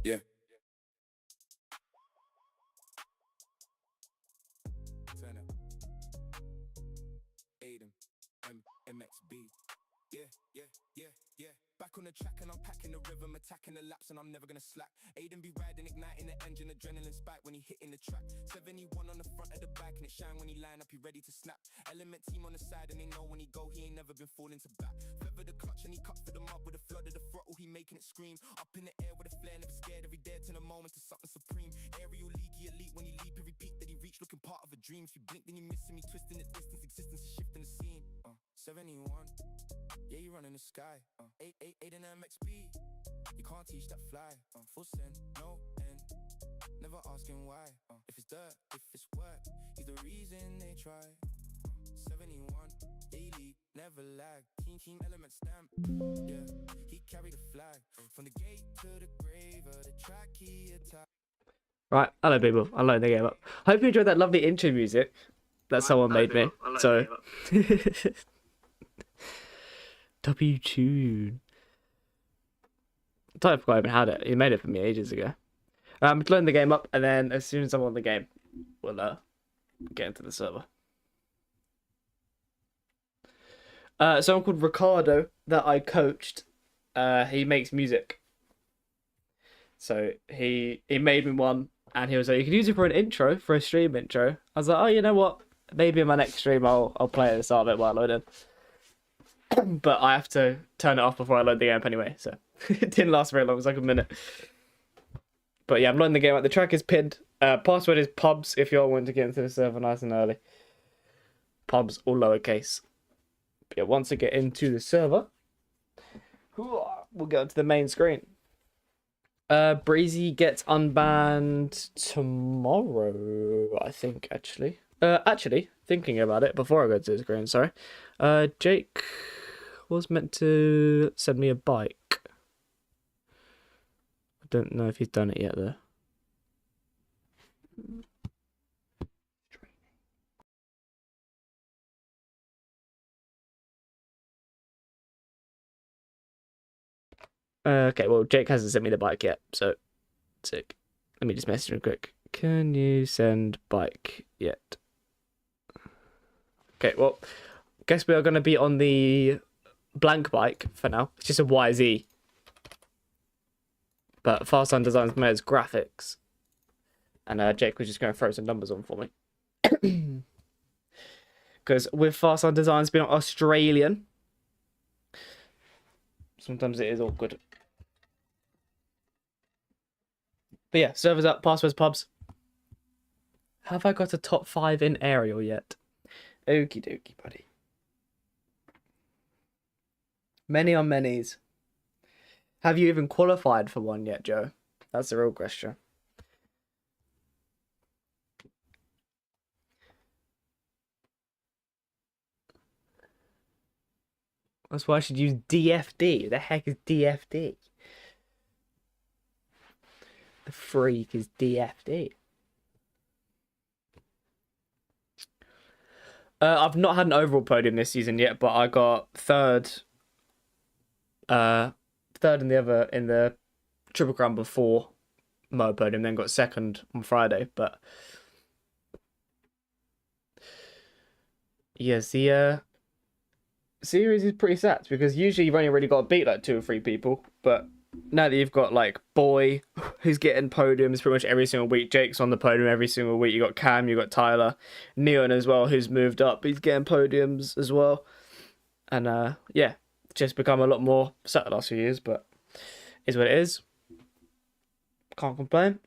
Yeah. Turn up. Aiden, MXB. Yeah, yeah, yeah, yeah. Back on the track and I'm packing the rhythm, attacking the laps and I'm never gonna slack. Aiden be riding, igniting the engine, adrenaline spike when he hitting the track. 71 on the front of the back and it shine when he line up, he ready to snap. Element team on the side and they know when he go, he ain't never been falling to back. Feather the clutch and he cut for the mud with the flood of the throttle, he making it scream. Up in the air with a flare, never scared, every dare to the moment to something supreme. Aerial leaky elite when he leap, every peak that he reach looking part of a dream. If you blink then you missing me, twisting the distance, existence is shifting the scene. 71. Yeah, you running the sky. 8 and MXB. You can't teach that fly. Full send, no end. Never asking why. If it's dirt, if it's work, he's the reason they try. 71, daily, never lag. Team element stamp. Yeah, he carried the flag from the gate to the grave of the track he attacked. Right, hello people. I loaded the game up. Hope you enjoyed that lovely intro music that someone made me. So. W-Tune. I totally forgot I even had it. He made it for me ages ago. Loading the game up, and then as soon as I'm on the game, we'll get into the server. Someone called Ricardo that I coached. He makes music. So he made me one, and he was like, "You can use it for an intro, for a stream intro." I was like, "Oh, you know what? Maybe in my next stream I'll play it at the start of it while loading." But I have to turn it off before I load the game up anyway, so it didn't last very long. It was like a minute. But yeah, I'm loading the game up. The track is pinned. Password is pubs if you all want to get into the server nice and early. Pubs, all lowercase. But yeah, once I get into the server, we'll go to the main screen. Breezy gets unbanned tomorrow, I think, actually. Actually, thinking about it before I go to the screen, sorry. Jake was meant to send me a bike. I don't know if he's done it yet, though. Okay, well, Jake hasn't sent me the bike yet, so sick. Let me just message him quick. Can you send bike yet? Okay, well, guess we are going to be on the blank bike for now. It's just a YZ. But Farsight Designs made its graphics. And Jake was just going to throw some numbers on for me. Because with Farsight Designs being Australian, sometimes it is awkward. But yeah, servers up, passwords, pubs. Have I got a top 5 in aerial yet? Okie dokie, buddy. Many on many's. Have you even qualified for one yet, Joe? That's the real question. That's why I should use DFD. The heck is DFD? The freak is DFD. I've not had an overall podium this season yet, but I got third in the Triple Crown before Mo podium, then got second on Friday. But yes, the series is pretty sad because usually you've only really got to beat like 2 or 3 people, but now that you've got like Boy, who's getting podiums pretty much every single week, Jake's on the podium every single week, you got Cam, you got Tyler, Neon as well, who's moved up, he's getting podiums as well, and yeah, just become a lot more set the last few years, but is what it is. Can't complain.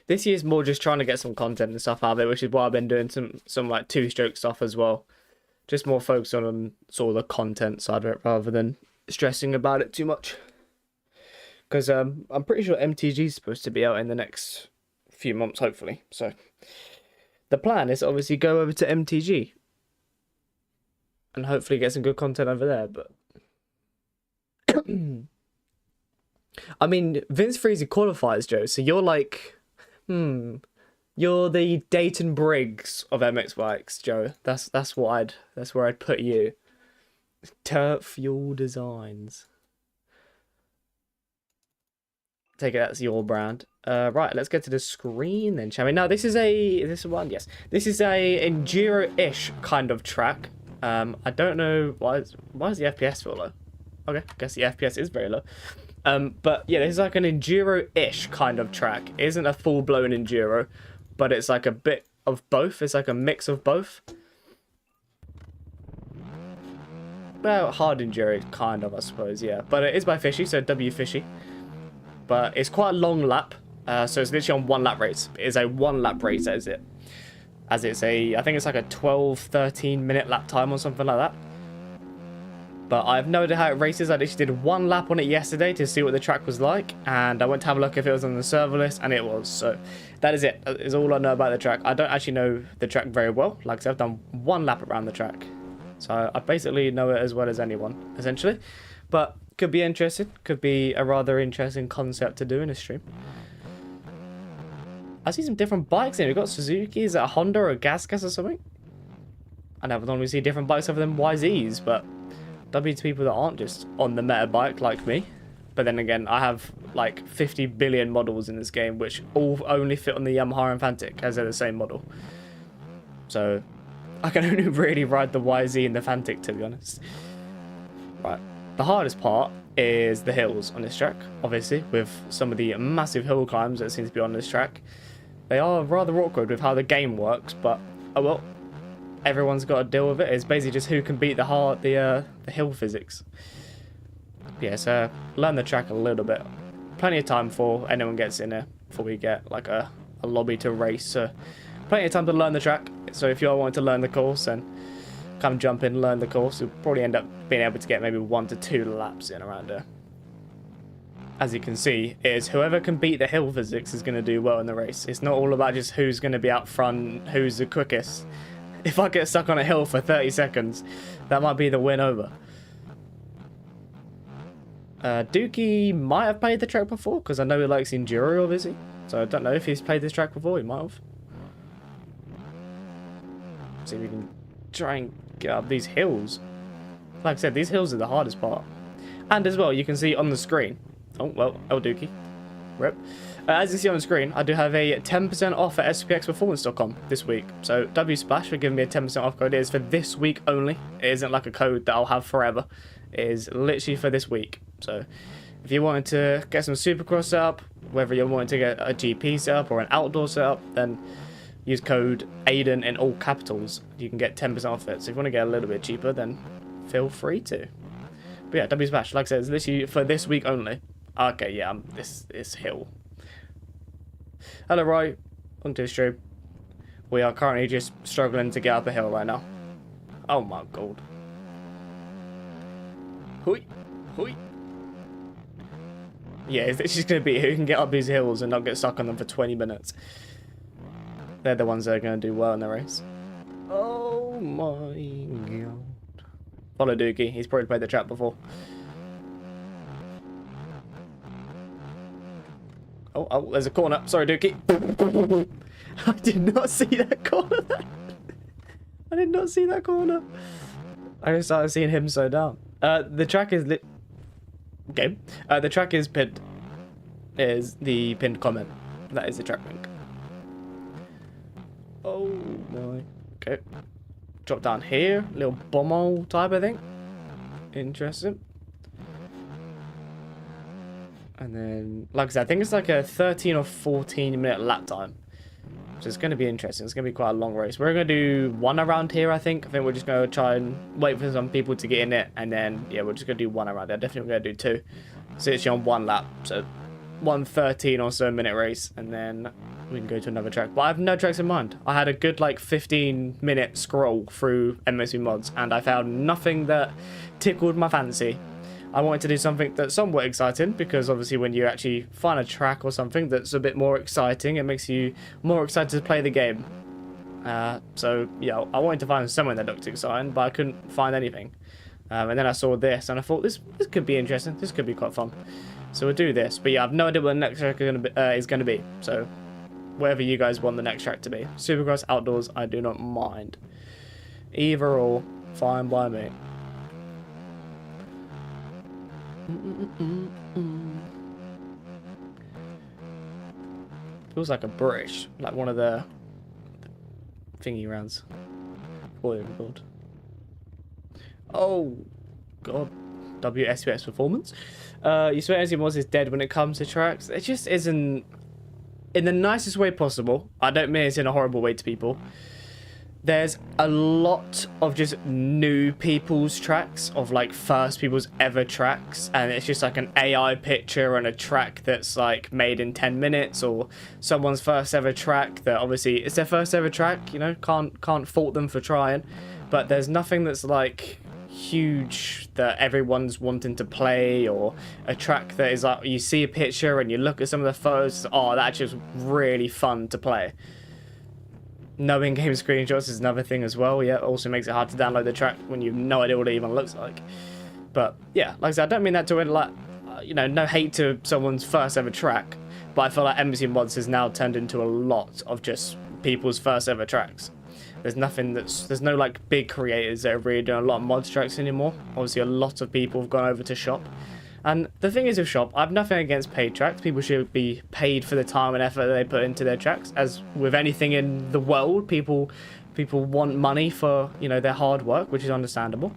This year's more just trying to get some content and stuff out of it, which is why I've been doing some like 2-stroke stuff as well. Just more focused on sort of the content side of it rather than stressing about it too much. Because I'm pretty sure MTG is supposed to be out in the next few months, hopefully. So the plan is obviously go over to MTG and hopefully get some good content over there. But I mean, Vince Freezy qualifies, Joe. So you're like, you're the Dayton Briggs of MX bikes, Joe. That's where I'd put you. Turf Fuel Designs. Take it that's your brand. Right, let's get to the screen then, shall we? Now this is one, yes. This is a enduro-ish kind of track. I don't know why is the FPS so low? Okay, I guess the FPS is very low. But yeah, this is like an enduro-ish kind of track. It isn't a full-blown enduro, but it's like a bit of both. It's like a mix of both. Well, hard enduro, kind of, I suppose, yeah. But it is by Fishy, so W Fishy. But it's quite a long lap, so it's literally on 1 lap race. It is a 1 lap race, as it. As it's I think it's like a 12-13 minute lap time or something like that. But I have no idea how it races. I literally did 1 lap on it yesterday to see what the track was like, and I went to have a look if it was on the server list, and it was. So that is it. That is all I know about the track. I don't actually know the track very well. Like I said, I've done 1 lap around the track. So I basically know it as well as anyone, essentially. But could be interesting. Could be a rather interesting concept to do in a stream. I see some different bikes in. We've got Suzuki. Is that a Honda or a Gas or something? I never normally see different bikes other than YZs, but W to people that aren't just on the meta bike like me. But then again, I have like 50 billion models in this game, which all only fit on the Yamaha and Fantic, as they're the same model. So I can only really ride the YZ and the Fantic, to be honest. Right. The hardest part is the hills on this track, obviously, with some of the massive hill climbs that seem to be on this track. They are rather awkward with how the game works, but oh well. Everyone's got to deal with it. It's basically just who can beat the hill physics. Yeah, so learn the track a little bit. Plenty of time before anyone gets in there, before we get like a lobby to race. So plenty of time to learn the track. So if you all want to learn the course, then come jump in, learn the course. You'll probably end up being able to get maybe 1 to 2 laps in around there. As you can see, it is whoever can beat the hill physics is going to do well in the race. It's not all about just who's going to be out front, who's the quickest. If I get stuck on a hill for 30 seconds, that might be the win over. Dookie might have played the track before, because I know he likes Enduro, obviously. So I don't know if he's played this track before, he might have. See if we can try and get up these hills. Like I said, these hills are the hardest part. And as well, you can see on the screen. Oh, well, El Dookie. Rip. As you see on the screen, I do have a 10% off at spxperformance.com this week. So WSplash for giving me a 10% off code. It is for this week only. It isn't like a code that I'll have forever. It is literally for this week. So if you wanted to get some Supercross set up, whether you're wanting to get a GP set up or an outdoor setup, then use code Aiden in all capitals. You can get 10% off it. So if you want to get a little bit cheaper, then feel free to. But yeah, WSplash, like I said, it's literally for this week only. Okay, yeah, this hill. Hello, Roy. Onto the stream. We are currently just struggling to get up a hill right now. Oh my god. Hui, hui. Yeah, it's just going to be who can get up these hills and not get stuck on them for 20 minutes. They're the ones that are going to do well in the race. Oh my god. Follow Dookie. He's probably played the track before. Oh, there's a corner. Sorry, Dookie. I did not see that corner. I did not see that corner. I just started seeing him slow down. The track is lit. Okay. The track is pinned. Is the pinned comment. That is the track link. Oh my. Okay. Drop down here. Little bomb type, I think. Interesting. And then, like I said, I think it's like a 13 or 14 minute lap time. So it's going to be interesting. It's going to be quite a long race. We're going to do 1 around here, I think. I think we're just going to try and wait for some people to get in it. And then, yeah, we're just going to do 1 around there. Definitely going to do 2. So it's on 1 lap. So 1 13 or so minute race. And then we can go to another track. But I have no tracks in mind. I had a good like 15-minute scroll through MSV mods. And I found nothing that tickled my fancy. I wanted to do something that's somewhat exciting, because obviously when you actually find a track or something that's a bit more exciting, it makes you more excited to play the game. So yeah, I wanted to find something that looked exciting, but I couldn't find anything. And then I saw this, and I thought this could be interesting. This could be quite fun. So we'll do this. But yeah, I have no idea what the next track is going to be. So whatever you guys want the next track to be. Supercross, outdoors, I do not mind. Either or, fine by me. Feels like a British, like one of the thingy rounds. What are they called? Oh, God. WSPX Performance. You swear Empty Mods is dead when it comes to tracks. It just isn't, in the nicest way possible. I don't mean it's in a horrible way to people. There's a lot of just new people's tracks, of like first people's ever tracks, and it's just like an AI picture and a track that's like made in 10 minutes, or someone's first ever track that obviously it's their first ever track, you know, can't fault them for trying, but there's nothing that's like huge that everyone's wanting to play, or a track that is like you see a picture and you look at some of the photos, oh, that just really fun to play. No in-game screenshots is another thing as well. Yeah, it also makes it hard to download the track when you have no idea what it even looks like. But yeah, like I said, I don't mean that to like, you know, no hate to someone's first ever track, but I feel like Empty Mods has now turned into a lot of just people's first ever tracks. There's no like big creators that are really doing a lot of mods tracks anymore. Obviously, a lot of people have gone over to Shop. And the thing is with Shop, I have nothing against paid tracks. People should be paid for the time and effort that they put into their tracks. As with anything in the world, people want money for, you know, their hard work, which is understandable.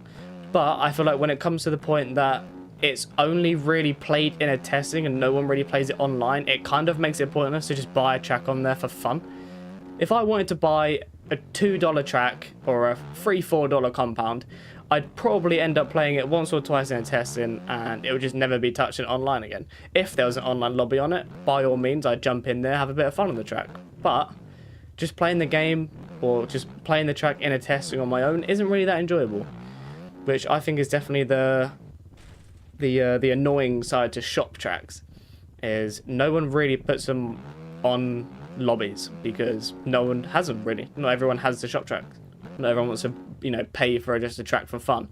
But I feel like when it comes to the point that it's only really played in a testing and no one really plays it online, it kind of makes it pointless to just buy a track on there for fun. If I wanted to buy a $2 track or a $3-4 compound, I'd probably end up playing it once or twice in a testing, and it would just never be touched in online again. If there was an online lobby on it, by all means, I'd jump in there, have a bit of fun on the track. But just playing the game or just playing the track in a testing on my own isn't really that enjoyable, which I think is definitely the annoying side to Shop tracks. Is no one really puts them on lobbies because no one has them really. Not everyone has the Shop tracks. Not everyone wants to, you know, pay for just a track for fun.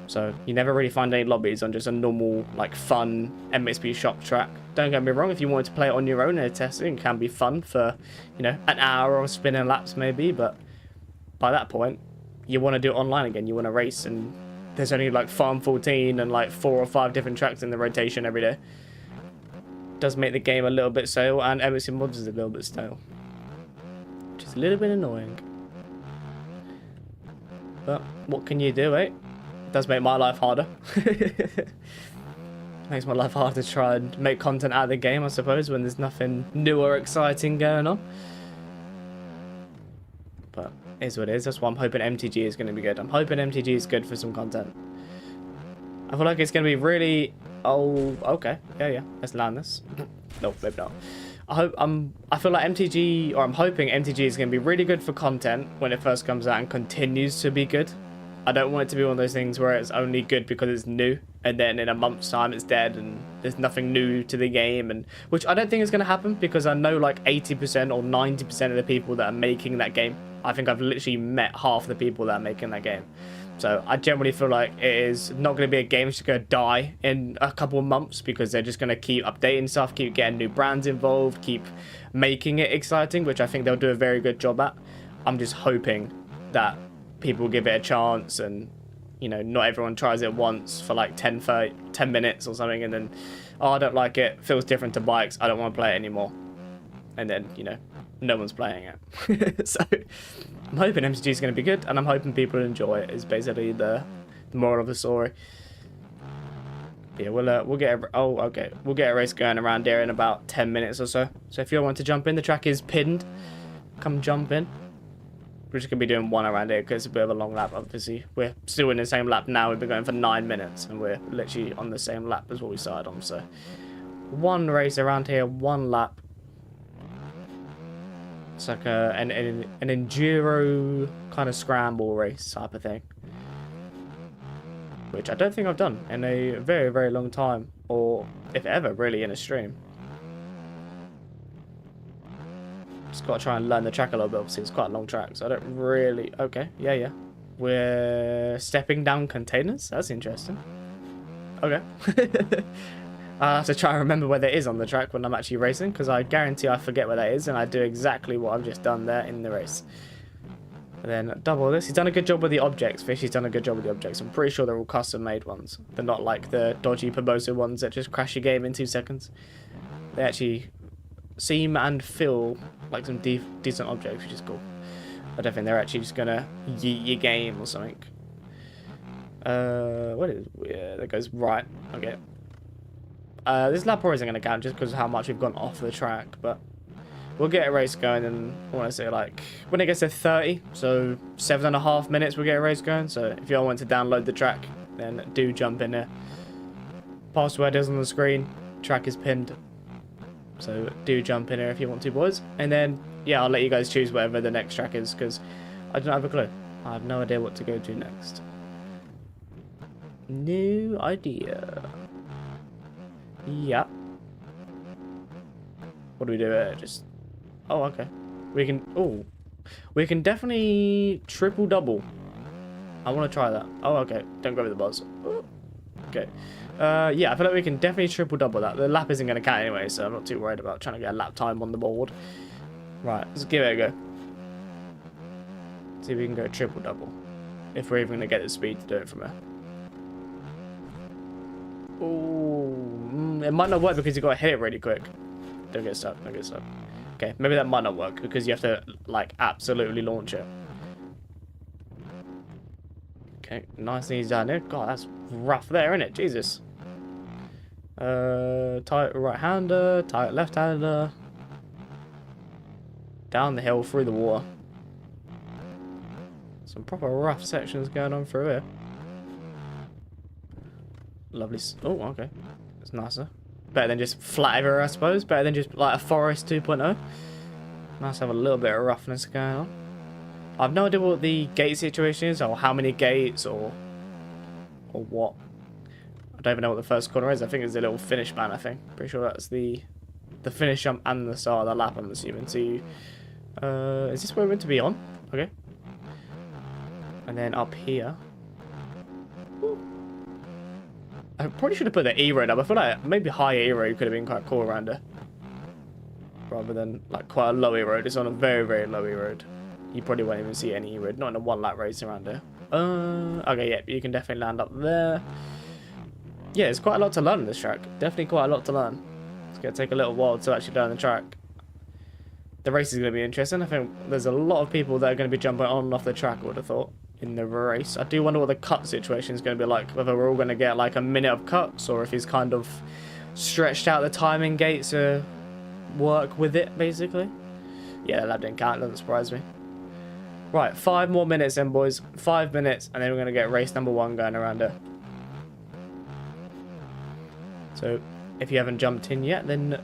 So you never really find any lobbies on just a normal, like, fun MXP Shop track. Don't get me wrong, if you wanted to play it on your own in a testing, it can be fun for, you know, an hour of spinning laps maybe, but by that point, you want to do it online again. You want to race, and there's only like Farm 14 and like 4 or 5 different tracks in the rotation every day. Does make the game a little bit stale, and MXP Mods is a little bit stale, which is a little bit annoying. But what can you do, eh? It does make my life harder. Makes my life harder to try and make content out of the game, I suppose, when there's nothing new or exciting going on. But it is what it is. That's why I'm hoping MTG is going to be good. I'm hoping MTG is good for some content. I feel like it's going to be really... Oh, okay. Yeah. Let's land this. No, maybe not. I feel like MTG, or I'm hoping MTG is going to be really good for content when it first comes out and continues to be good. I don't want it to be one of those things where it's only good because it's new, and then in a month's time it's dead and there's nothing new to the game, and which I don't think is going to happen, because I know like 80% or 90% of the people that are making that game. I think I've literally met half the people that are making that game. So I generally feel like it is not going to be a game that's going to die in a couple of months, because they're just going to keep updating stuff, keep getting new brands involved, keep making it exciting, which I think they'll do a very good job at. I'm just hoping that people give it a chance, and, you know, not everyone tries it once for like 10 minutes or something, and then, oh, I don't like it, feels different to bikes, I don't want to play it anymore. And then, you know, no one's playing it. So I'm hoping MTG is going to be good, and I'm hoping people enjoy it, is basically the moral of the story. Yeah, we'll get a race going around here in about 10 minutes or so. So if you want to jump in, the track is pinned. Come jump in. We're just going to be doing one around here because it's a bit of a long lap, obviously. We're still in the same lap now. We've been going for 9 minutes, and we're literally on the same lap as what we started on. So one race around here, one lap. It's like an enduro kind of scramble race type of thing, which I don't think I've done in a very, very long time, or if ever, really, in a stream. Just got to try and learn the track a little bit. Obviously, it's quite a long track, so I don't really... Okay, yeah. We're stepping down containers. That's interesting. Okay. I have to try and remember where that is on the track when I'm actually racing, because I guarantee I forget where that is, and I do exactly what I've just done there in the race. And then double this. He's done a good job with the objects. Fishy's done a good job with the objects. I'm pretty sure they're all custom made ones. They're not like the dodgy Pomoso ones that just crash your game in 2 seconds. They actually seem and feel like some decent objects, which is cool. I don't think they're actually just gonna yeet your game or something. What is? Yeah, that goes right. Okay. This lap probably isn't gonna count just because of how much we've gone off the track, but we'll get a race going, and I want to say like when it gets to 30, so 7.5 minutes, we'll get a race going. So if you all want to download the track, then do jump in there. Password is on the screen. Track is pinned. So do jump in there if you want to, boys. And then yeah, I'll let you guys choose whatever the next track is because I don't have a clue. I have no idea what to go to next. No idea. Yeah. What do we do here? Just... Oh, okay. We can... Oh. We can definitely triple double. I want to try that. Oh, okay. Don't go with the buzz. Oh. Okay. Yeah, I feel like we can definitely triple double that. The lap isn't going to count anyway, so I'm not too worried about trying to get a lap time on the board. Right, let's give it a go. See if we can go triple double. If we're even going to get the speed to do it from here. Oh, it might not work because you got to hit it really quick. Don't get stuck, don't get stuck. Okay, maybe that might not work because you have to, like, absolutely launch it. Okay, nice and easy down there. God, that's rough there, isn't it? Jesus. Tight right-hander, tight left-hander. Down the hill, through the water. Some proper rough sections going on through here. Lovely. Oh, okay. That's nicer. Better than just flat everywhere, I suppose. Better than just like a Forest 2.0. Nice to have a little bit of roughness going on. I've no idea what the gate situation is, or how many gates, or what. I don't even know what the first corner is. I think it's a little finish man, I think. Pretty sure that's the finish jump and the start of the lap, I'm assuming. So you, is this where we're meant to be on? Okay. And then up here. Ooh. I probably should have put the E-road up. I feel like maybe higher E-road could have been quite cool around it. Rather than like quite a low E-road. It's on a very, very low E-road. You probably won't even see any E-road. Not in a 1-lap race around here. Okay, yeah, you can definitely land up there. Yeah, there's quite a lot to learn on this track. Definitely quite a lot to learn. It's going to take a little while to actually learn the track. The race is going to be interesting. I think there's a lot of people that are going to be jumping on and off the track, I would have thought, in the race. I do wonder what the cut situation is going to be like. Whether we're all going to get like a minute of cuts, or if he's kind of stretched out the timing gates to work with it, basically. Yeah, that didn't count. Doesn't surprise me. Right, 5 more minutes then, boys. 5 minutes, and then we're going to get race number 1 going around it. So, if you haven't jumped in yet, then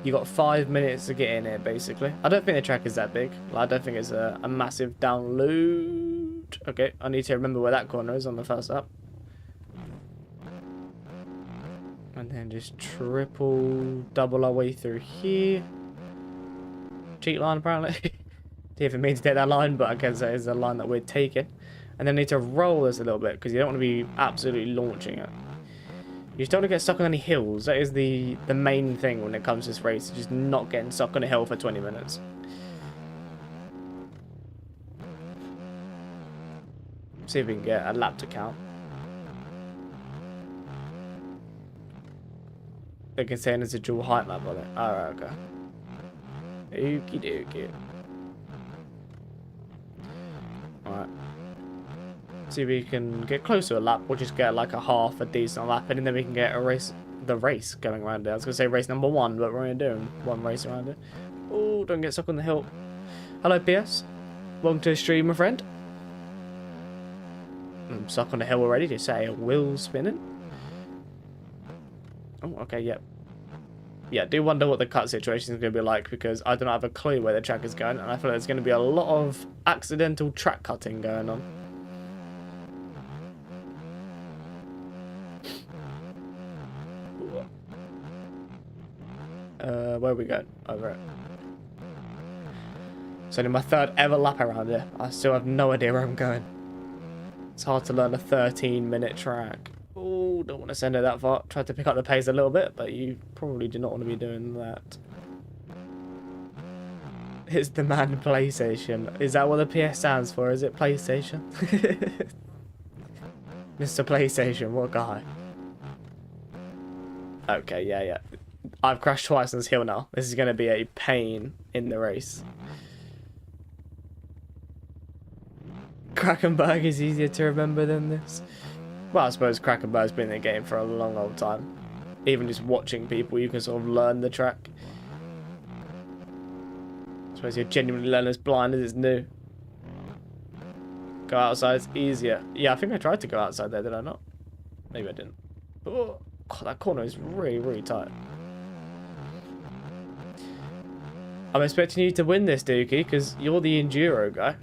you got 5 minutes to get in here, basically. I don't think the track is that big. Like, I don't think it's a massive download. Okay, I need to remember where that corner is on the first lap. And then just triple, double our way through here. Cheat line, apparently. Didn't even mean to take that line, but I guess that is the line that we're taking. And then need to roll this a little bit, because you don't want to be absolutely launching it. You just don't want to get stuck on any hills. That is the main thing when it comes to this race. Just not getting stuck on a hill for 20 minutes. See if we can get a lap to count. They can say there's a dual height lap on it. Alright, okay. Okie dokie. Alright. See if we can get close to a lap, or just get like a decent lap, and then we can get the race going around it. I was going to say race number 1, but we're only doing 1 race around it. Oh, don't get stuck on the hill. Hello, PS. Welcome to the stream, my friend. I'm stuck on the hill already, to say a wheel spinning. Oh, okay, yep. Yeah, I do wonder what the cut situation is going to be like, because I don't have a clue where the track is going, and I feel like there's going to be a lot of accidental track cutting going on. Where are we going? Over it. It's only my 3rd ever lap around here. I still have no idea where I'm going. It's hard to learn a 13-minute track. Oh, don't want to send it that far. Tried to pick up the pace a little bit, but you probably do not want to be doing that. It's the man PlayStation. Is that what the PS stands for? Is it PlayStation? Mr. PlayStation, what guy? Okay, yeah. I've crashed twice on this hill now. This is going to be a pain in the race. Krakenberg is easier to remember than this. Well, I suppose Krakenberg's been in the game for a long old time. Even just watching people, you can sort of learn the track. I suppose you're genuinely learning as blind as it's new. Go outside, it's easier. Yeah, I think I tried to go outside there, did I not? Maybe I didn't. Oh, God, that corner is really, really tight. I'm expecting you to win this, Dookie, because you're the Enduro guy.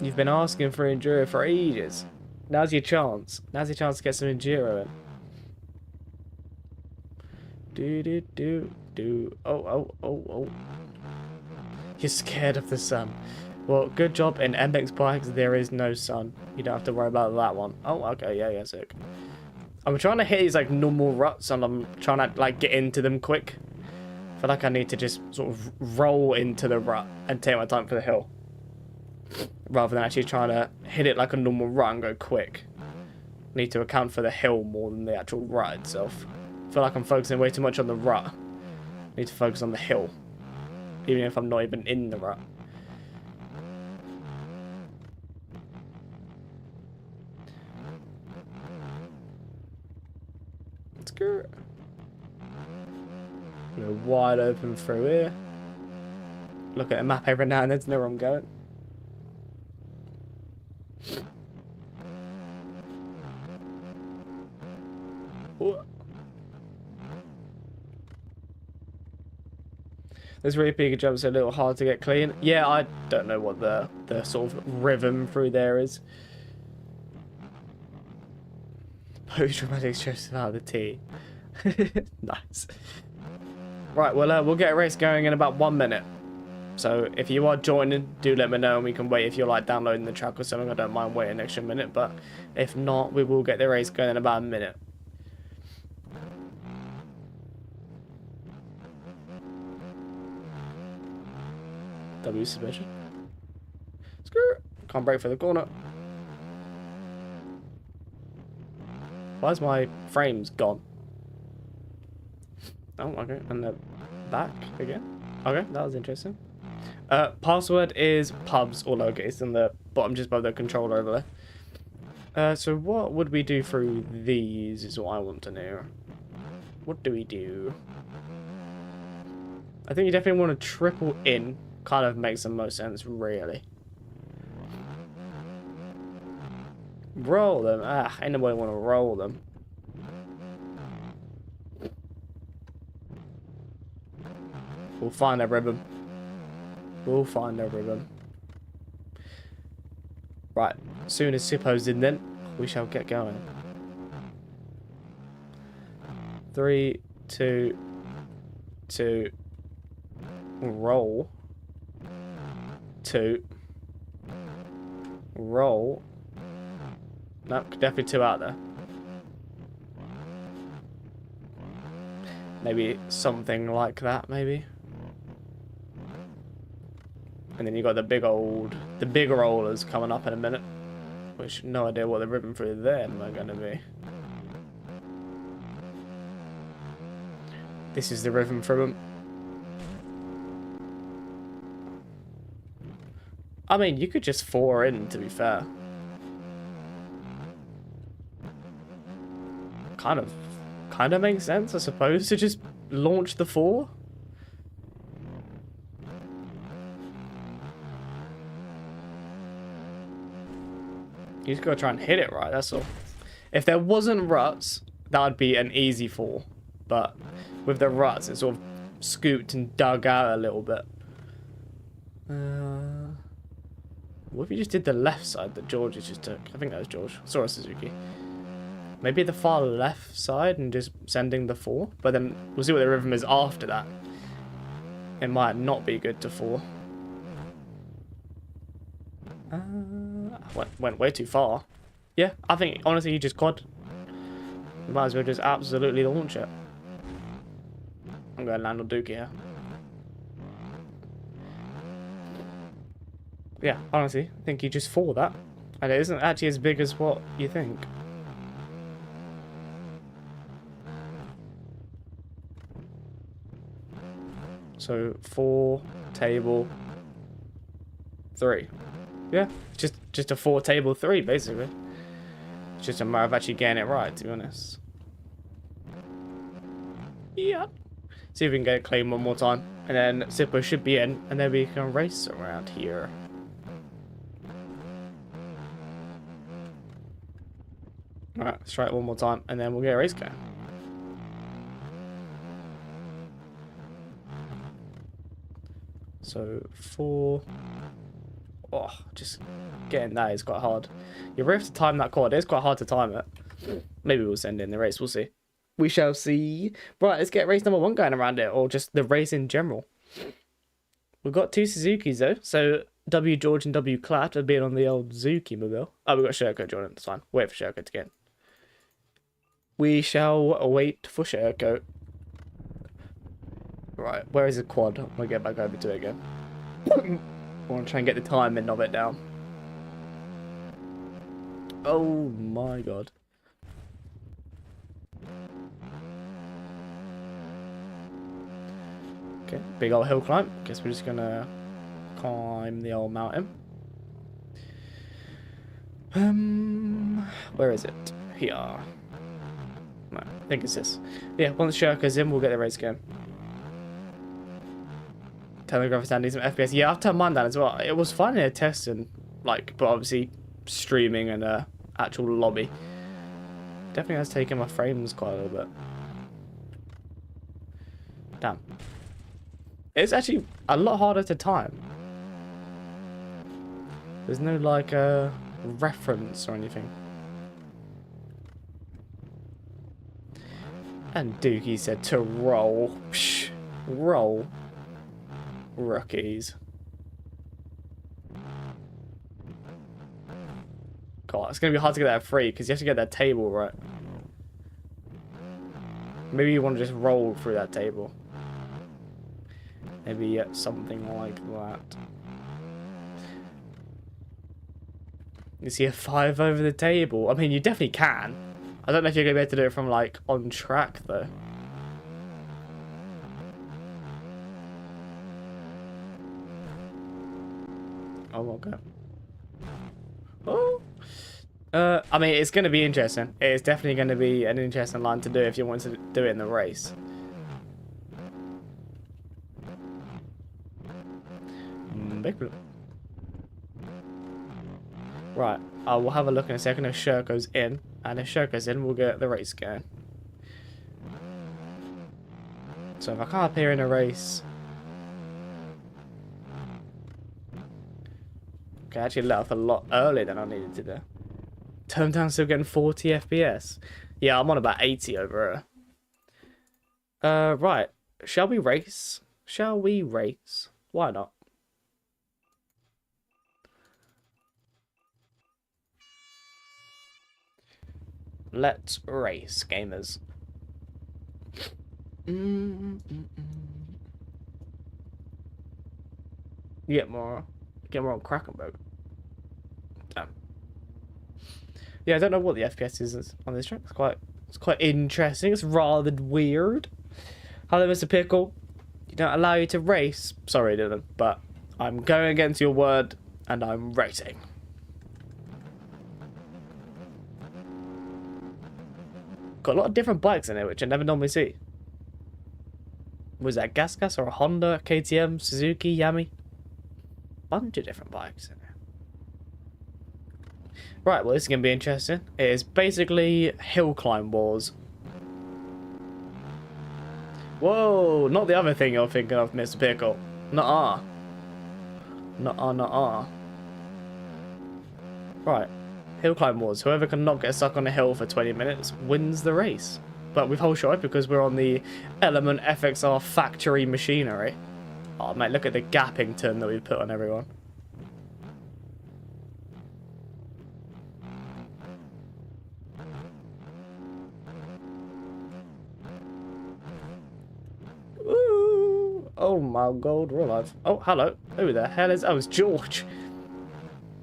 You've been asking for Enduro for ages. Now's your chance. Now's your chance to get some Enduro in. Oh. You're scared of the sun. Well, good job. In MX bikes, there is no sun. You don't have to worry about that one. Oh, okay. Yeah, sick. I'm trying to hit these, like, normal ruts, and I'm trying to, like, get into them quick. I feel like I need to just sort of roll into the rut and take my time for the hill. Rather than actually trying to hit it like a normal rut and go quick. I need to account for the hill more than the actual rut itself. I feel like I'm focusing way too much on the rut. I need to focus on the hill. Even if I'm not even in the rut. Let's go. Go wide open through here. Look at the map every now and then to know where I'm going. This really big jump's a little hard to get clean. Yeah, I don't know what the sort of rhythm through there is. Post dramatic stress out of the T. Nice. Right, well, we'll get a race going in about 1 minute. So if you are joining, do let me know, and we can wait if you're like downloading the track or something. I don't mind waiting an extra minute, but if not, we will get the race going in about 1 minute. W suspension. Screw. Can't brake for the corner. Why is my frames gone? Oh, okay. And the back again. Okay, that was interesting. Password is pubs, all lowercase, in the bottom just above the controller over there. So what would we do through these is what I want to know. What do we do? I think you definitely want to triple in. Kind of makes the most sense, really. Roll them. Ah, ain't nobody want to roll them. We'll find a rhythm. We'll find a rhythm. Right, as soon as Sippo's in then, we shall get going. 3, 2, 2, roll. 2, roll. No, definitely 2 out there. Maybe something like that, maybe. And then you got the big rollers coming up in a minute. Which, no idea what the rhythm through them are going to be. This is the rhythm for them. I mean, you could just 4 in, to be fair. Kind of makes sense, I suppose, to just launch the 4. You just gotta try and hit it right, that's all. If there wasn't ruts, that would be an easy 4. But with the ruts, it's sort of scooped and dug out a little bit. What if you just did the left side that George just took? I think that was George. Sora Suzuki. Maybe the far left side and just sending the 4. But then we'll see what the rhythm is after that. It might not be good to 4. Went way too far. Yeah, I think, honestly, you just quad. You might as well just absolutely launch it. I'm going to land on Dookie here. Yeah, honestly, I think you just fall that. And it isn't actually as big as what you think. So 4 table 3. Yeah, just a 4 table 3 basically. It's just a matter of actually getting it right, to be honest. Yeah. See if we can get it clean one more time. And then Zippo should be in, and then we can race around here. Alright, let's try it one more time, and then we'll get a race going. So 4. Oh, just getting that is quite hard. You really have to time that quad. It's quite hard to time it. Maybe we'll send in the race. We'll see. We shall see. Right, let's get race number 1 going around it, or just the race in general. We've got 2 Suzukis though. So W George and W Clat have been on the old Zuki mobile. Oh, we've got Sherko joining at the time. Wait for Sherko to get in. We shall wait for Sherko. Right, where is the quad? I'm gonna get back over to it again. I want to try and get the timing of it down. Oh my god. Okay, big old hill climb. Guess we're just gonna climb the old mountain. Where is it? Here. No, I think it's this. Yeah, once Shirka's in, we'll get the race going. Telegraph down, need some FPS. Yeah, I've turned mine down as well. It was fun in a test and like, but obviously streaming and actual lobby definitely has taken my frames quite a little bit. Damn. It's actually a lot harder to time. There's no like reference or anything. And Dookie said to roll. Psh, roll. Rookies. God, it's going to be hard to get that free because you have to get that table right. Maybe you want to just roll through that table. Maybe something like that. You see a 5 over the table. I mean, you definitely can. I don't know if you're going to be able to do it from, like, on track, though. Oh, okay. Oh. I mean, it's going to be interesting. It's definitely going to be an interesting line to do if you want to do it in the race. Big blue. Right, I will have a look in a second if Sherko's in. And if Sherko's in, we'll get the race going. So if I can't appear in a race... Okay, I actually let off a lot earlier than I needed to do. Turn down still getting 40 FPS. Yeah, I'm on about 80 over here. Right. Shall we race? Shall we race? Why not? Let's race, gamers. Get more on Krakenberg. Damn. Yeah, I don't know what the FPS is on this track. It's quite interesting. It's rather weird. Hello, Mr. Pickle. You don't allow you to race. Sorry, Dylan, but I'm going against your word, and I'm racing. Got a lot of different bikes in here, which I never normally see. Was that Gas or a Honda, KTM, Suzuki, Yami? Bunch of different bikes in here. Right, well, this is going to be interesting. It is basically hill climb wars. Whoa, not the other thing you're thinking of, Mr. Pickle. Nuh-uh. Nuh-uh, nuh-uh. Right. Hill climb wars. Whoever can not get stuck on a hill for 20 minutes wins the race. But with whole shot because we're on the Element FXR factory machinery. Oh, mate, look at the gapping turn that we've put on everyone. Ooh. Oh my god, we're alive. Oh, hello. Who the hell is... Oh, it's George.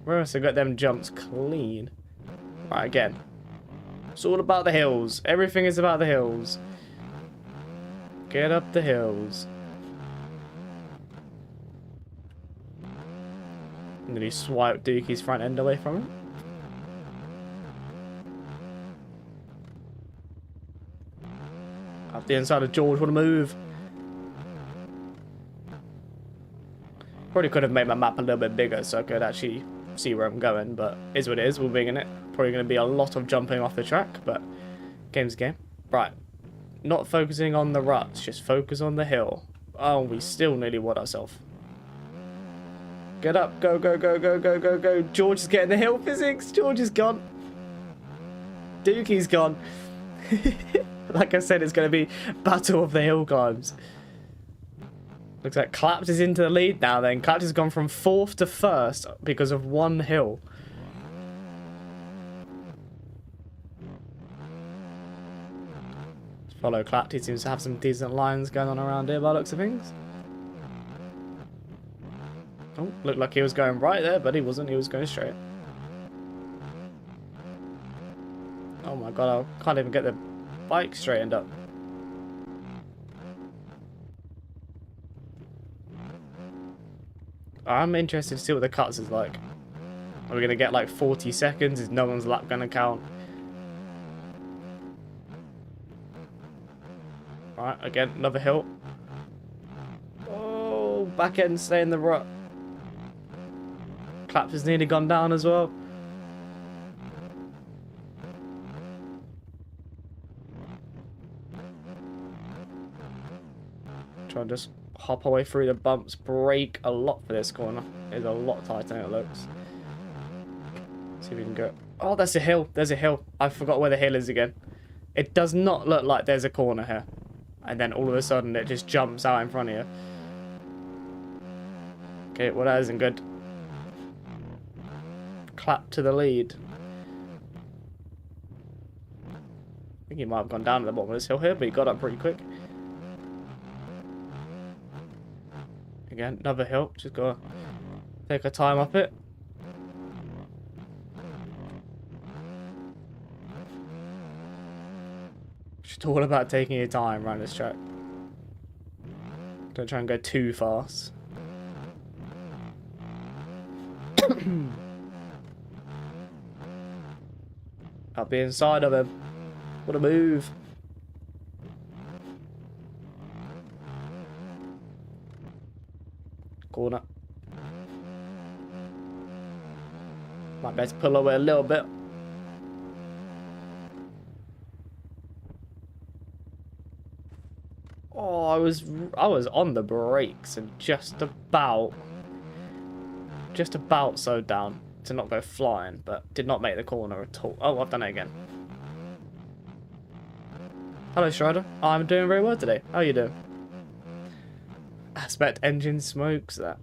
We also got them jumps clean. Right, again. It's all about the hills. Everything is about the hills. Get up the hills. And then he swiped Dookie's front end away from him. Up the inside of George, what a move. Probably could have made my map a little bit bigger so I could actually see where I'm going, but is what it is, we're winging it. Probably going to be a lot of jumping off the track, but game's a game. Right, not focusing on the ruts, just focus on the hill. Oh, we still nearly won ourselves. Get up, go, go, go, go, go, go, go. George is getting the hill physics. George is gone. Dookie's gone. Like I said, it's going to be battle of the hill climbs. Looks like Clapped is into the lead now then. Clapped has gone from 4th to 1st because of one hill. Let's follow Clapped. He seems to have some decent lines going on around here by the looks of things. Oh, looked like he was going right there, but he wasn't. He was going straight. Oh my god, I can't even get the bike straightened up. I'm interested to see what the cuts is like. Are we going to get like 40 seconds? Is no one's lap going to count? Alright, again, another hill. Oh, back end stay in the rut. Claps has nearly gone down as well. Try and just hop away through the bumps, brake a lot for this corner. It's a lot tighter than it looks. See if we can go. Oh, that's a hill. There's a hill. I forgot where the hill is again. It does not look like there's a corner here. And then all of a sudden it just jumps out in front of you. Okay, well that isn't good. Clap to the lead. I think he might have gone down at the bottom of this hill here, but he got up pretty quick. Again, another hill. Just gotta take our time up it. Just all about taking your time around this track. Don't try and go too fast. Up the inside of him. What a move. Corner. Might best pull away a little bit. Oh, I was on the brakes and just about slowed down to not go flying, but did not make the corner at all. Oh, I've done it again. Hello, Strider. I'm doing very well today. How are you doing? Aspect engine smokes that.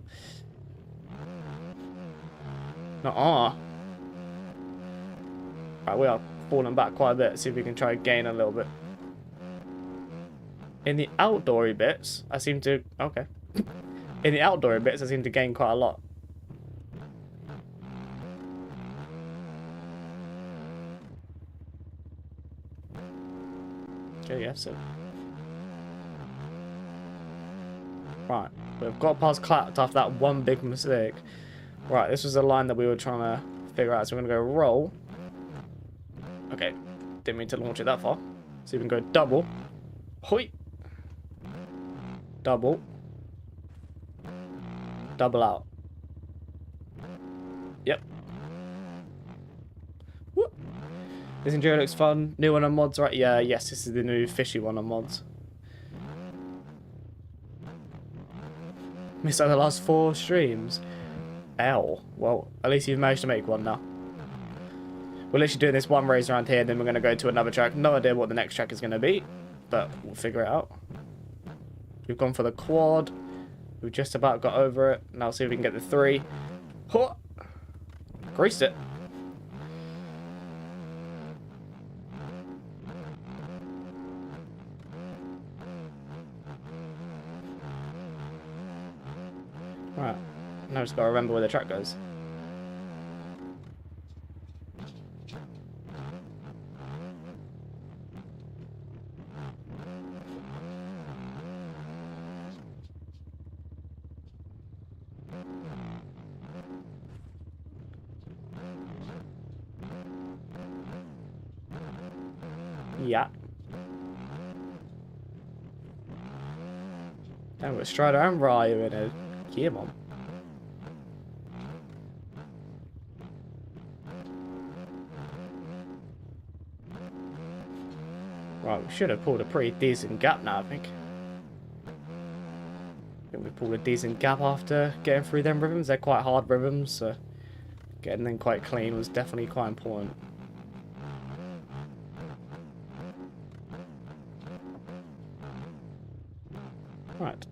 Nuh-uh. Right, we are falling back quite a bit. See if we can try and gain a little bit. In the outdoory bits, I seem to... Okay. In the outdoory bits, I seem to gain quite a lot. Okay, yeah, so... Right, we've got past Clapped after that one big mistake. Right, this was the line that we were trying to figure out. So we're going to go roll. Okay, didn't mean to launch it that far. So we can go double. Hoi! Double. Double out. Yep. Whoop. This Enduro looks fun. New one on mods, right? Yeah, yes, this is the new fishy one on mods. Missed out the last 4 streams. L. Well, at least you've managed to make one now. We're literally doing this one race around here, then we're going to go to another track. No idea what the next track is going to be, but we'll figure it out. We've gone for the quad. We've just about got over it. Now see if we can get the 3. Huh. Greased it. Right. Now just got to remember where the track goes. Yeah. And we're Strider and Ryu in a Kia Mom. Right, we should have pulled a pretty decent gap now, I think. I think we pulled a decent gap after getting through them rhythms. They're quite hard rhythms, so getting them quite clean was definitely quite important. Right.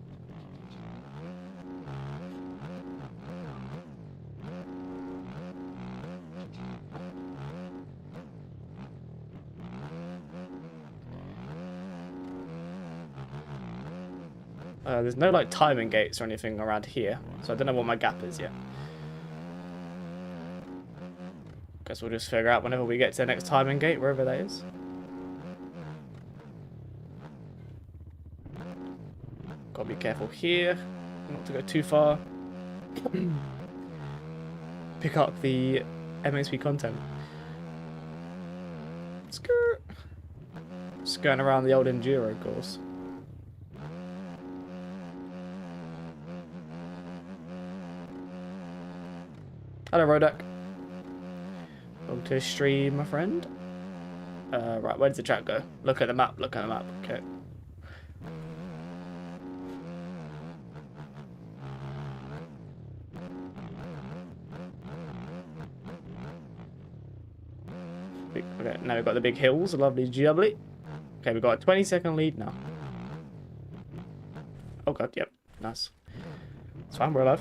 There's no like timing gates or anything around here, so I don't know what my gap is yet. Guess we'll just figure out whenever we get to the next timing gate, wherever that is. Gotta be careful here, not to go too far. Pick up the MXP content. Skirt. Skirting around the old enduro course. Hello, Rodak. Welcome to the stream, my friend. Right, where does the track go? Look at the map, look at the map. Okay. Okay, now we've got the big hills, lovely jubbly. Okay, we've got a 20-second lead now. Oh god, yep, nice. It's fine, we're alive.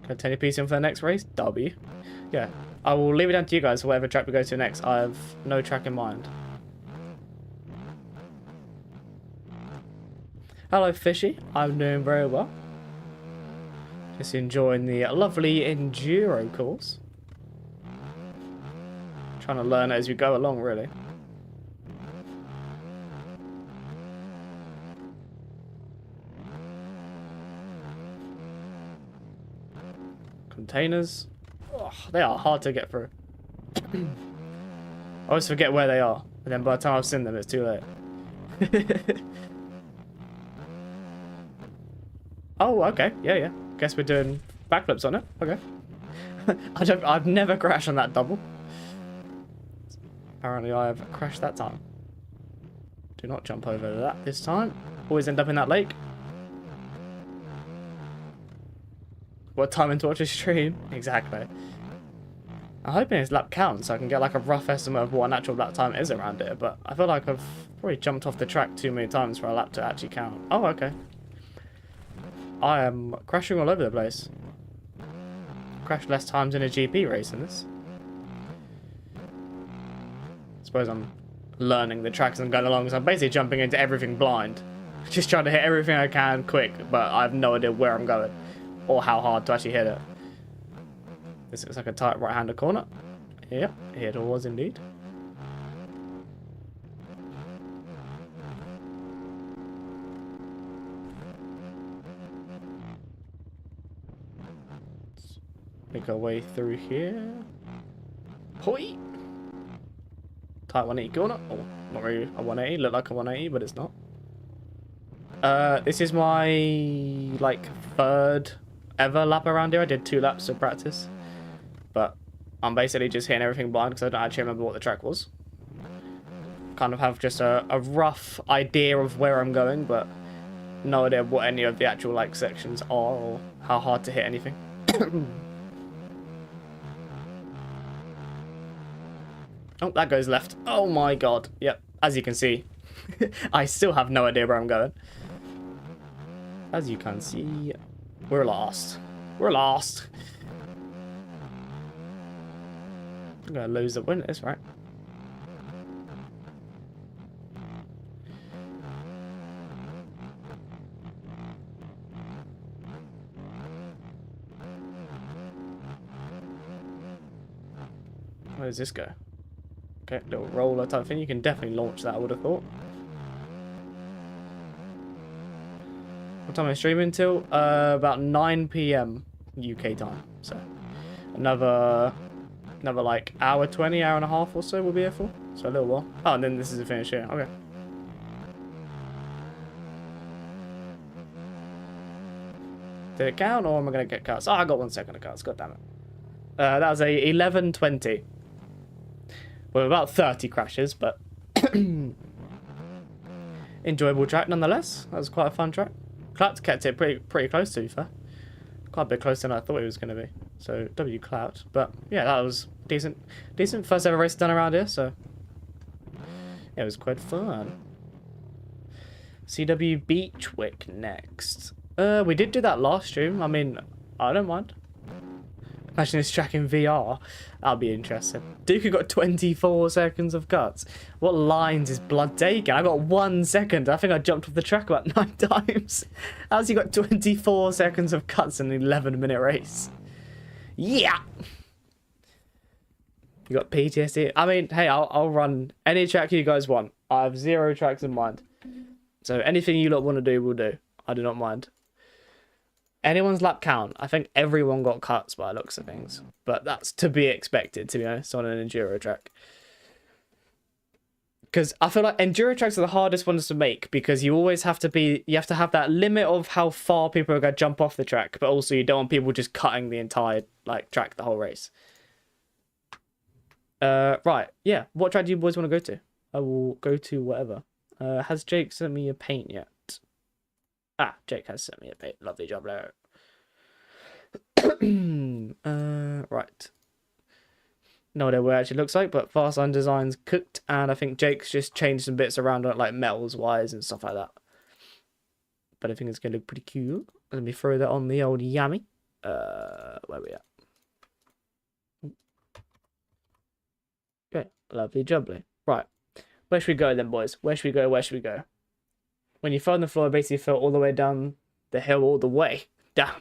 Can I turn your piece in for the next race? W. Yeah, I will leave it down to you guys for whatever track we go to next. I have no track in mind. Hello, Fishy. I'm doing very well. Just enjoying the lovely enduro course. Trying to learn as we go along, really. Containers. Oh, they are hard to get through. I always forget where they are, and then by the time I've seen them, it's too late. Oh, okay. Yeah. Guess we're doing backflips on it. Okay. I've never crashed on that double. Apparently I have crashed that time. Do not jump over that this time. Always end up in that lake. What timing to watch a stream? Exactly. I'm hoping his lap counts so I can get like a rough estimate of what an actual lap time is around it, but I feel like I've probably jumped off the track too many times for a lap to actually count. Oh, okay. I am crashing all over the place. Crashed less times in a GP race than this. I suppose I'm learning the tracks and going along, so I'm basically jumping into everything blind. Just trying to hit everything I can quick, but I have no idea where I'm going or how hard to actually hit it. This looks like a tight right-hander corner. Yep, it was indeed. Make our way through here. Hoi! Tight 180 corner. Oh, not really a 180. Look like a 180, but it's not. This is my like third ever lap around here. I did 2 laps of practice, but I'm basically just hitting everything blind because I don't actually remember what the track was. Kind of have just a rough idea of where I'm going, but no idea what any of the actual like sections are or how hard to hit anything. Oh, that goes left. Oh my god. Yep, as you can see, I still have no idea where I'm going. As you can see, we're lost. We're lost. I'm gonna lose the win this, right? Where does this go? Okay, little roller type thing. You can definitely launch that, I would have thought. What time am I streaming till? About 9 p.m. UK time. So another like hour 20, hour and a half or so we'll be here for. So a little while. Oh, and then this is the finish here. Okay. Did it count or am I going to get cuts? Oh, I got 1 second of cuts. God damn it. That was a 11:20. Well, about 30 crashes, but enjoyable track nonetheless. That was quite a fun track. Clout kept it pretty close, to be fair. Quite a bit closer than I thought it was going to be. So W Clout. But yeah, that was decent first ever race done around here. So yeah, it was quite fun. CW Beechwick next. We did do that last stream. I mean, I don't mind. Imagine this track in VR. That'll be interesting. Duke got 24 seconds of cuts. What lines is Blood taking? I got 1 second. I think I jumped off the track about 9 times. How's he got 24 seconds of cuts in an 11-minute race? Yeah! You got PTSD. I mean, hey, I'll run any track you guys want. I have 0 tracks in mind. So anything you lot want to do, we'll do. I do not mind. Anyone's lap count. I think everyone got cuts by the looks of things. But that's to be expected, to be honest, on an enduro track. Because I feel like enduro tracks are the hardest ones to make because you always have to have that limit of how far people are going to jump off the track, but also you don't want people just cutting the entire track the whole race. Right, yeah. What track do you boys want to go to? I will go to whatever. Has Jake sent me a paint yet? Ah, Jake has sent me a paint. Lovely job, Leo. Right. No idea what it actually looks like, but Fastline Design's cooked, and I think Jake's just changed some bits around on like metals, wires, and stuff like that. But I think it's going to look pretty cool. Let me throw that on the old Yami. Where we at? Okay, lovely jubbly. Right. Where should we go then, boys? Where should we go? Where should we go? When you fell on the floor, basically fell all the way down the hill, all the way down.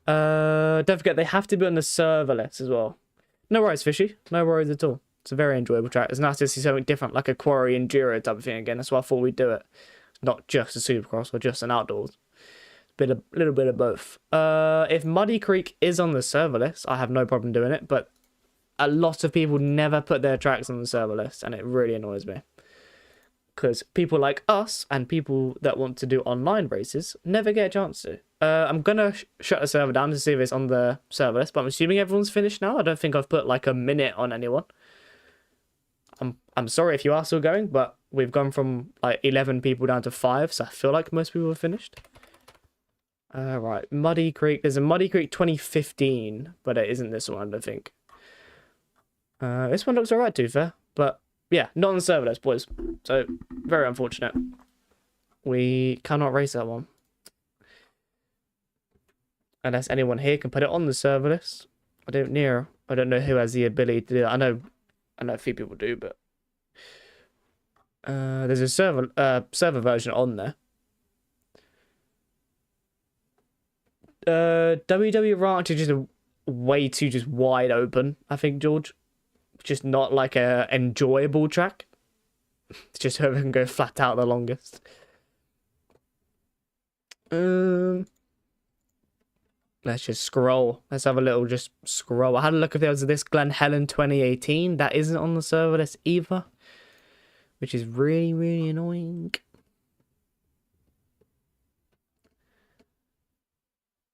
Don't forget, they have to be on the serverless as well. No worries, Fishy. No worries at all. It's a very enjoyable track. It's nice to see something different, like a Quarry Enduro type of thing again. That's why I thought we'd do it. Not just a Supercross or just an outdoors. A little bit of both. If Muddy Creek is on the serverless, I have no problem doing it, but a lot of people never put their tracks on the serverless, and it really annoys me. Because people like us and people that want to do online races never get a chance to. I'm going to shut the server down to see if it's on the serverless, but I'm assuming everyone's finished now. I don't think I've put like a minute on anyone. I'm sorry if you are still going, but we've gone from like 11 people down to 5, so I feel like most people have finished. Right, Muddy Creek. There's a Muddy Creek 2015, but it isn't this one, I don't think. This one looks alright, to be fair, but yeah, not on the serverless, boys. So, very unfortunate. We cannot race that one. Unless anyone here can put it on the serverless. I don't know who has the ability to do that. I know a few people do, but there's a server version on there. WW Ranch is just way too just wide open, I think, George. Just not like a enjoyable track. It's just whoever can go flat out the longest. Let's just scroll. Let's have a little just scroll. I had a look if there was this Glen Helen 2018. That isn't on the server list either, which is really, really annoying.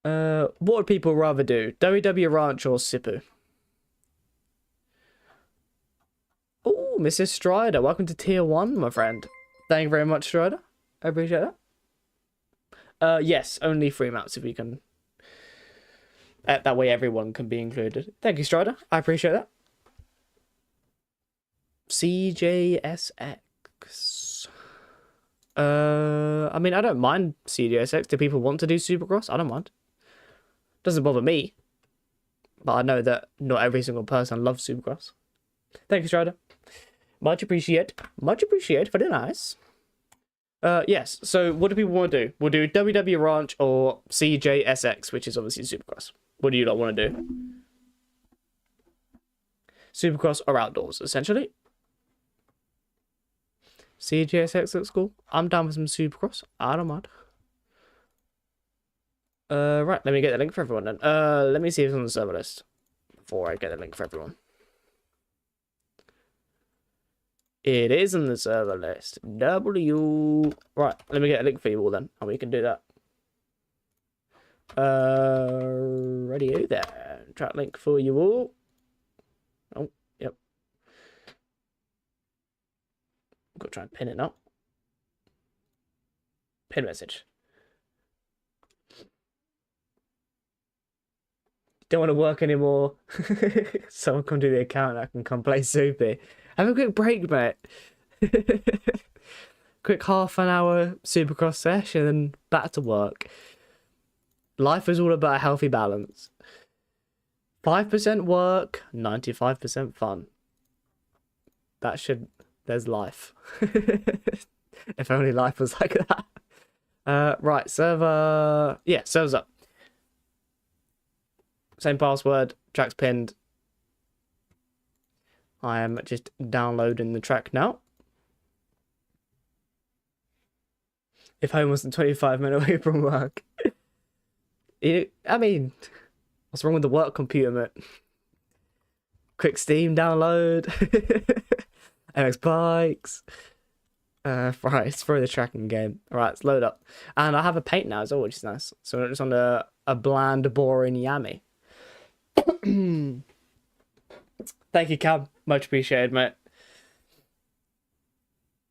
What would people rather do? WW Ranch or Sipu? Oh, Mrs. Strider, welcome to Tier 1, my friend. Thank you very much, Strider. I appreciate that. Yes, only 3 maps if we can. That way everyone can be included. Thank you, Strider. I appreciate that. CJSX. I mean, I don't mind CJSX. Do people want to do Supercross? I don't mind. Doesn't bother me. But I know that not every single person loves Supercross. Thank you, Strider. Much appreciate. Much appreciate. Very nice. Yes, so what do people want to do? We'll do WW Ranch or CJSX, which is obviously Supercross. What do you lot want to do? Supercross or outdoors, essentially. CGSX looks cool. I'm down with some Supercross. I don't mind. Right, let me get the link for everyone then. Let me see if it's on the server list before I get the link for everyone. It is on the server list. W. Right, let me get a link for you all then, and we can do that. Radio there. Track link for you all. Oh, yep. I've got to try and pin it now. Pin message. Don't want to work anymore. Someone come to the account. I can come play Soupy. Have a quick break, mate. Quick half an hour Supercross session and then back to work. Life is all about a healthy balance. 5% work, 95% fun. There's life. If only life was like that. Right, server. Yeah, server's up. Same password, track's pinned. I am just downloading the track now. If home wasn't 25 minutes away from work. I mean, what's wrong with the work computer, mate? Quick Steam download. MX Bikes. Right, let's throw the tracking game. Alright, let's load up. And I have a paint now as well, which is nice. So we're just on a bland, boring Yami. Thank you, Cam. Much appreciated, mate.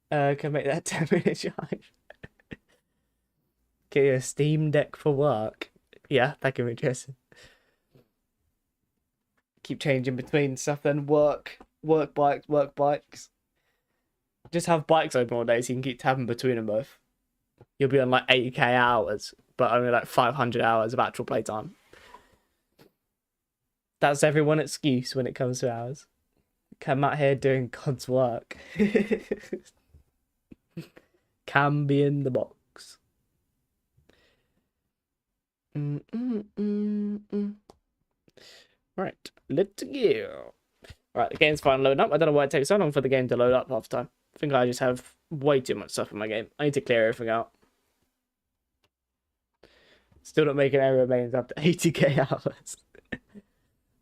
Can make that 10-minute charge. Get a Steam Deck for work. Yeah, thank you, Jason. Keep changing between stuff, then work bikes. Just have bikes open all day so you can keep tabbing between them both. You'll be on like 80k hours, but only like 500 hours of actual playtime. That's everyone's excuse when it comes to hours. Cam out here doing God's work. Can be in the box. Right, let's go. Right, the game's finally loading up. I don't know why it takes so long for the game to load up half the time. I think I just have way too much stuff in my game. I need to clear everything out. Still not making any remains after 80k hours.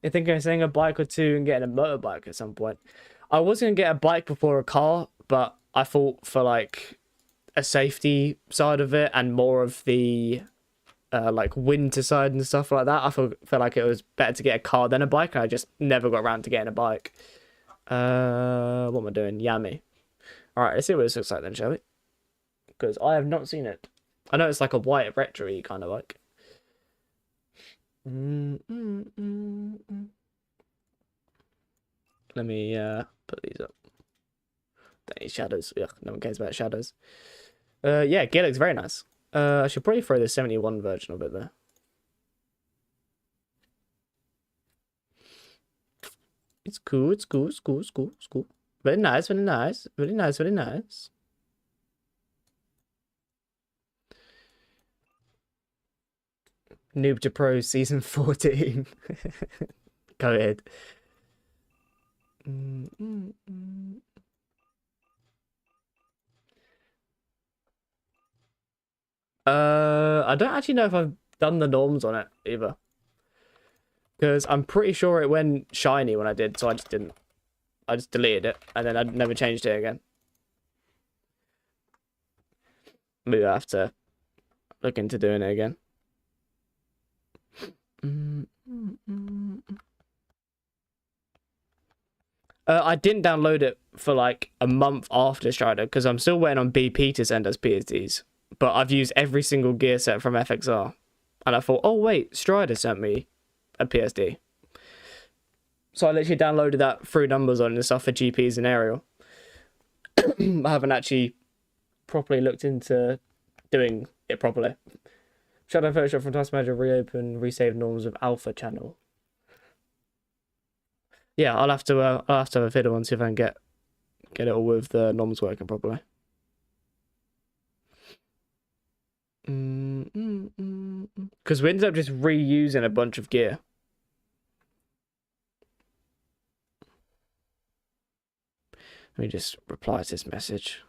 I think I'm saying a bike or two and getting a motorbike at some point. I was going to get a bike before a car, but I thought for like a safety side of it and more of the like winter side and stuff like that, I felt like it was better to get a car than a bike, and I just never got around to getting a bike. What am I doing? Yami. Alright, let's see what this looks like then, shall we? Because I have not seen it. I know it's like a white retro-y kind of bike. Let me put these up. Any shadows? Ugh, no one cares about shadows. Yeah, gear looks very nice. I should probably throw the 71 version of it there. It's cool, it's cool, it's cool, it's cool, it's cool. Very nice, very nice, very nice, very nice. Noob to Pro Season 14. Go ahead. I don't actually know if I've done the norms on it either. Because I'm pretty sure it went shiny when I did, so I just didn't. I just deleted it, and then I never changed it again. Maybe I have to look into doing it again. I didn't download it for like a month after Strider, because I'm still waiting on BP to send us PSDs. But I've used every single gear set from FXR. And I thought, oh wait, Strider sent me a PSD. So I literally downloaded that through numbers on and stuff for GPs and aerial. I haven't actually properly looked into doing it properly. Shadow Photoshop from Task Manager reopen resave norms of Alpha channel. Yeah, I'll have to have a video on see if I can get it all with the norms working properly. Because we ended up just reusing a bunch of gear. Let me just reply to this message.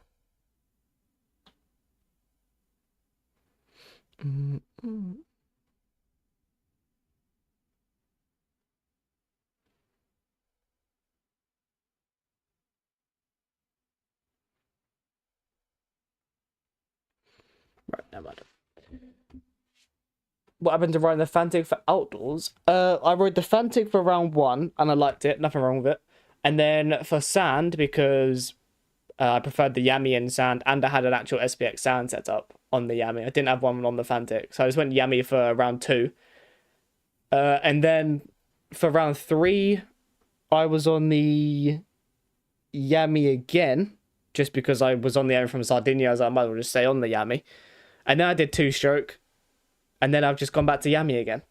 Right, never mind. What happened to writing the Fantic for Outdoors? I wrote the Fantic for round 1 and I liked it, nothing wrong with it. And then for Sand, because I preferred the Yami in Sand and I had an actual SPX Sand set up on the Yami. I didn't have one on the Fantic, so I just went Yami for round 2. And then for round 3, I was on the Yami again, just because I was on the Yami from Sardinia. I was like, I might as well just stay on the Yami. And then I did 2-stroke. And then I've just gone back to Yami again.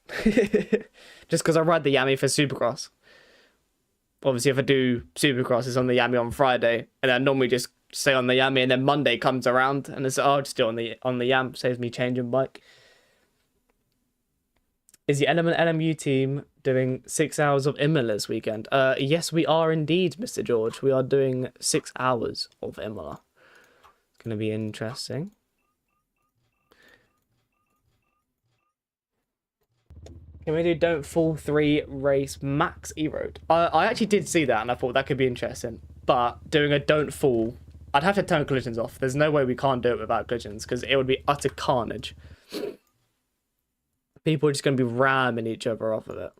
Just because I ride the Yami for Supercross. Obviously, if I do Supercross, it's on the Yami on Friday. And I normally just stay on the Yami. And then Monday comes around. And it's, I'll just do it on the Yam. Saves me changing bike. Is the Element LMU team doing 6 hours of Imola this weekend? Yes, we are indeed, Mr. George. We are doing 6 hours of Imola. It's going to be interesting. Can we do Don't Fall 3 race Max E-Road? I actually did see that and I thought that could be interesting. But doing a Don't Fall, I'd have to turn collisions off. There's no way we can't do it without collisions because it would be utter carnage. People are just going to be ramming each other off of it.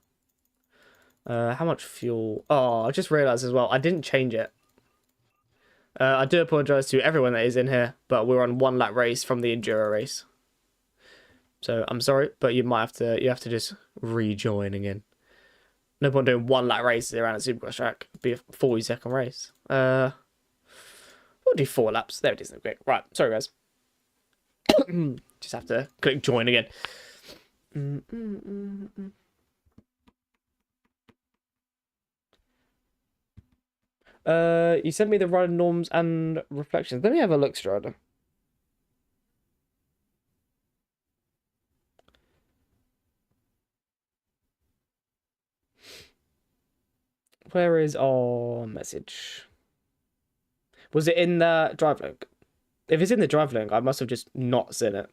How much fuel? Oh, I just realised as well, I didn't change it. I do apologise to everyone that is in here, but we're on 1 lap race from the Enduro race. So I'm sorry, but you have to just rejoin again. No point doing 1 lap races around a Supercross track. It'd be a 40-second race. We'll do 4 laps. There it is. Quick. Right. Sorry, guys. Just have to click join again. You sent me the run norms and reflections. Let me have a look, Strider. Where is our message? Was it in the drive link? If it's in the drive link, I must have just not seen it.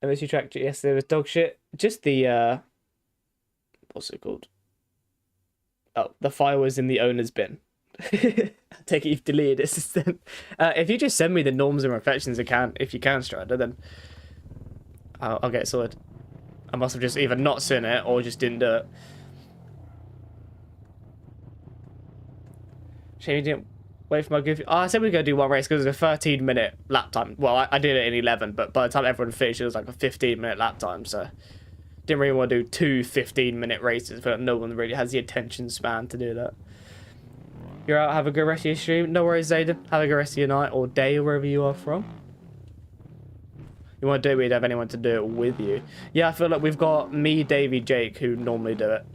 MSU track yesterday was dog shit. Just the what's it called? Oh, the file was in the owner's bin. I take it you've deleted it since then. If you just send me the norms and reflections, if you can, Strider, then I'll get it sorted. I must have just either not seen it or just didn't do it. Shame you didn't wait for my goofy. Oh, I said we were going to do 1 race because it was a 13-minute lap time. Well, I did it in 11, but by the time everyone finished, it was like a 15-minute lap time. So didn't really want to do 2 15-minute races, but no one really has the attention span to do that. You're out. Have a good rest of your stream. No worries, Zayden. Have a good rest of your night or day, wherever you are from. You want to do it, we'd have anyone to do it with you. Yeah, I feel like we've got me, Davey, Jake, who normally do it.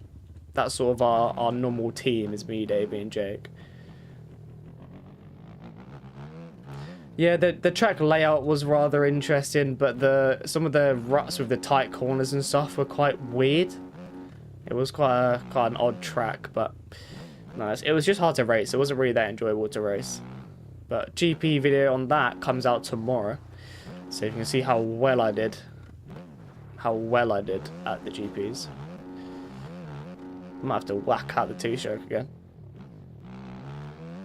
That's sort of our normal team is me, Davey, and Jake. Yeah, the track layout was rather interesting, but some of the ruts with the tight corners and stuff were quite weird. It was quite an odd track, but nice. It was just hard to race. It wasn't really that enjoyable to race. But GP video on that comes out tomorrow. So you can see how well I did. How well I did at the GPs. Might have to whack out the 2-stroke again.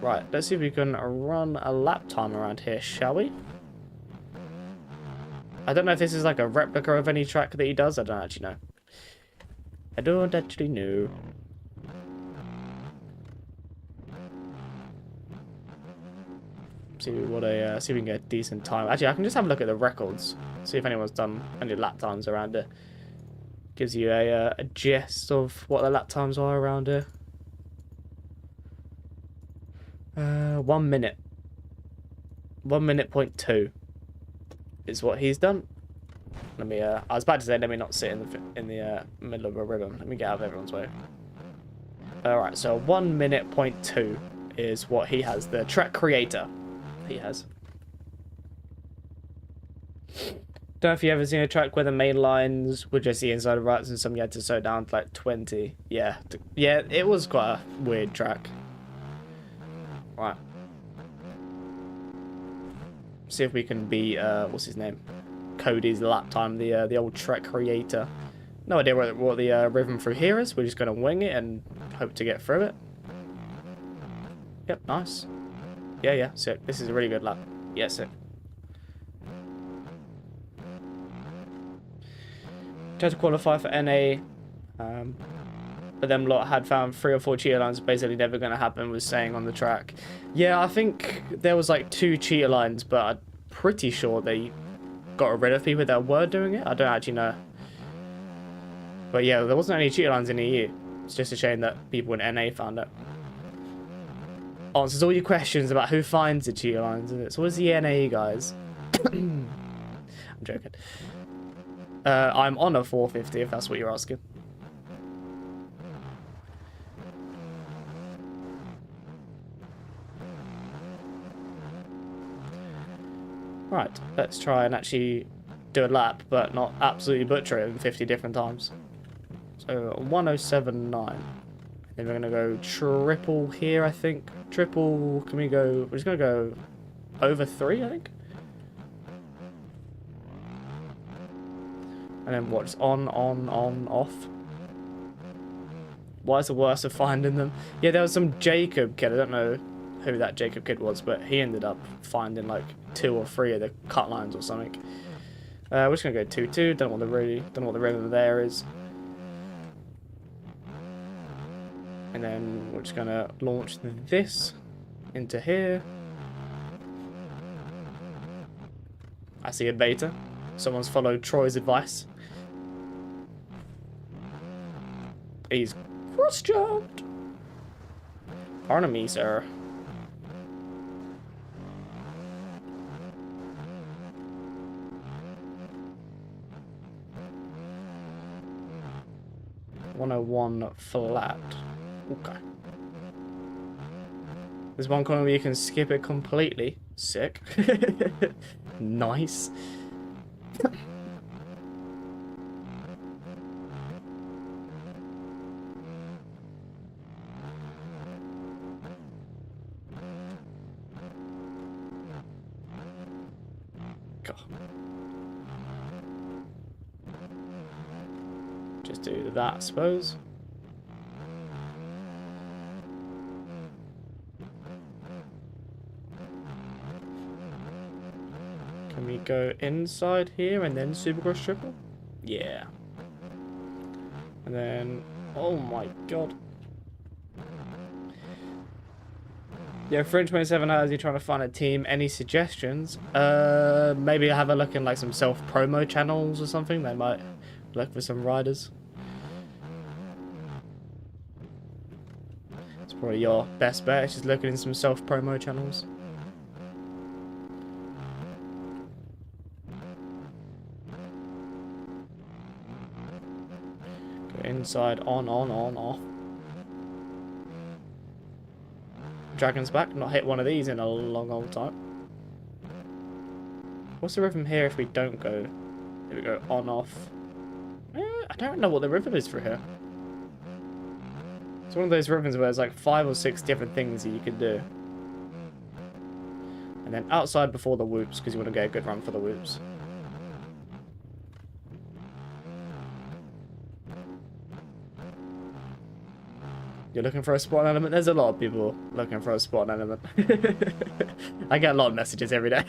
Right, let's see if we can run a lap time around here, shall we? I don't know if this is like a replica of any track that he does. I don't actually know. I don't actually know. See if we can get a decent time. Actually, I can just have a look at the records. See if anyone's done any lap times around here. Gives you a gist of what the lap times are around here. 1 minute. 1 minute point 2 is what he's done. Let me. I was about to say let me not sit in the middle of a ribbon. Let me get out of everyone's way. All right. So 1 minute point 2 is what he has. The track creator. He has. Don't know if you ever seen a track where the main lines were just the inside of ruts and some you had to slow down to like 20. Yeah. Yeah, it was quite a weird track. Right. See if we can beat, what's his name? Cody's lap time, the old Trek creator. No idea what the rhythm through here is. We're just going to wing it and hope to get through it. Yep, nice. Yeah, sick. This is a really good lap. Yeah, sick. Tried to qualify for NA, but them lot had found 3 or 4 cheater lines, basically never going to happen, was saying on the track. Yeah, I think there was like 2 cheater lines, but I'm pretty sure they got rid of people that were doing it. I don't actually know. But yeah, there wasn't any cheater lines in EU. It's just a shame that people in NA found it. Answers all your questions about who finds the cheater lines, and it's always the NA guys. I'm joking. I'm on a 450 if that's what you're asking. Right, let's try and actually do a lap, but not absolutely butcher it in 50 different times. So 1079. Then we're gonna go triple here, I think. Triple, can we go, we're just gonna go over 3, I think. And then what's on, off. Why is the worst of finding them? Yeah, there was some Jacob kid. I don't know who that Jacob kid was, but he ended up finding like 2 or 3 of the cut lines or something. We're just gonna go 2-2. Don't know what the rhythm there is. And then we're just gonna launch this into here. I see a beta. Someone's followed Troy's advice. He's cross-jumped. Pardon me, sir. .101 flat. Okay. There's one corner where you can skip it completely. Sick. Nice. God. Just do that, I suppose. Can we go inside here and then Supercross triple? Yeah. And then, oh my god. Yeah, Fringe27, how is he trying to find a team? Any suggestions? Maybe have a look in like some self-promo channels or something. They might look for some riders. It's probably your best bet. It's just looking in some self-promo channels. Go inside, on, off. Dragon's back. Not hit one of these in a long old time. What's the rhythm here if we don't go? Here we go, on, off. I don't know what the rhythm is for here. It's one of those rhythms where there's like 5 or 6 different things that you can do. And then outside before the whoops, because you want to get a good run for the whoops. You're looking for a spot element? There's a lot of people looking for a spot element. I get a lot of messages every day.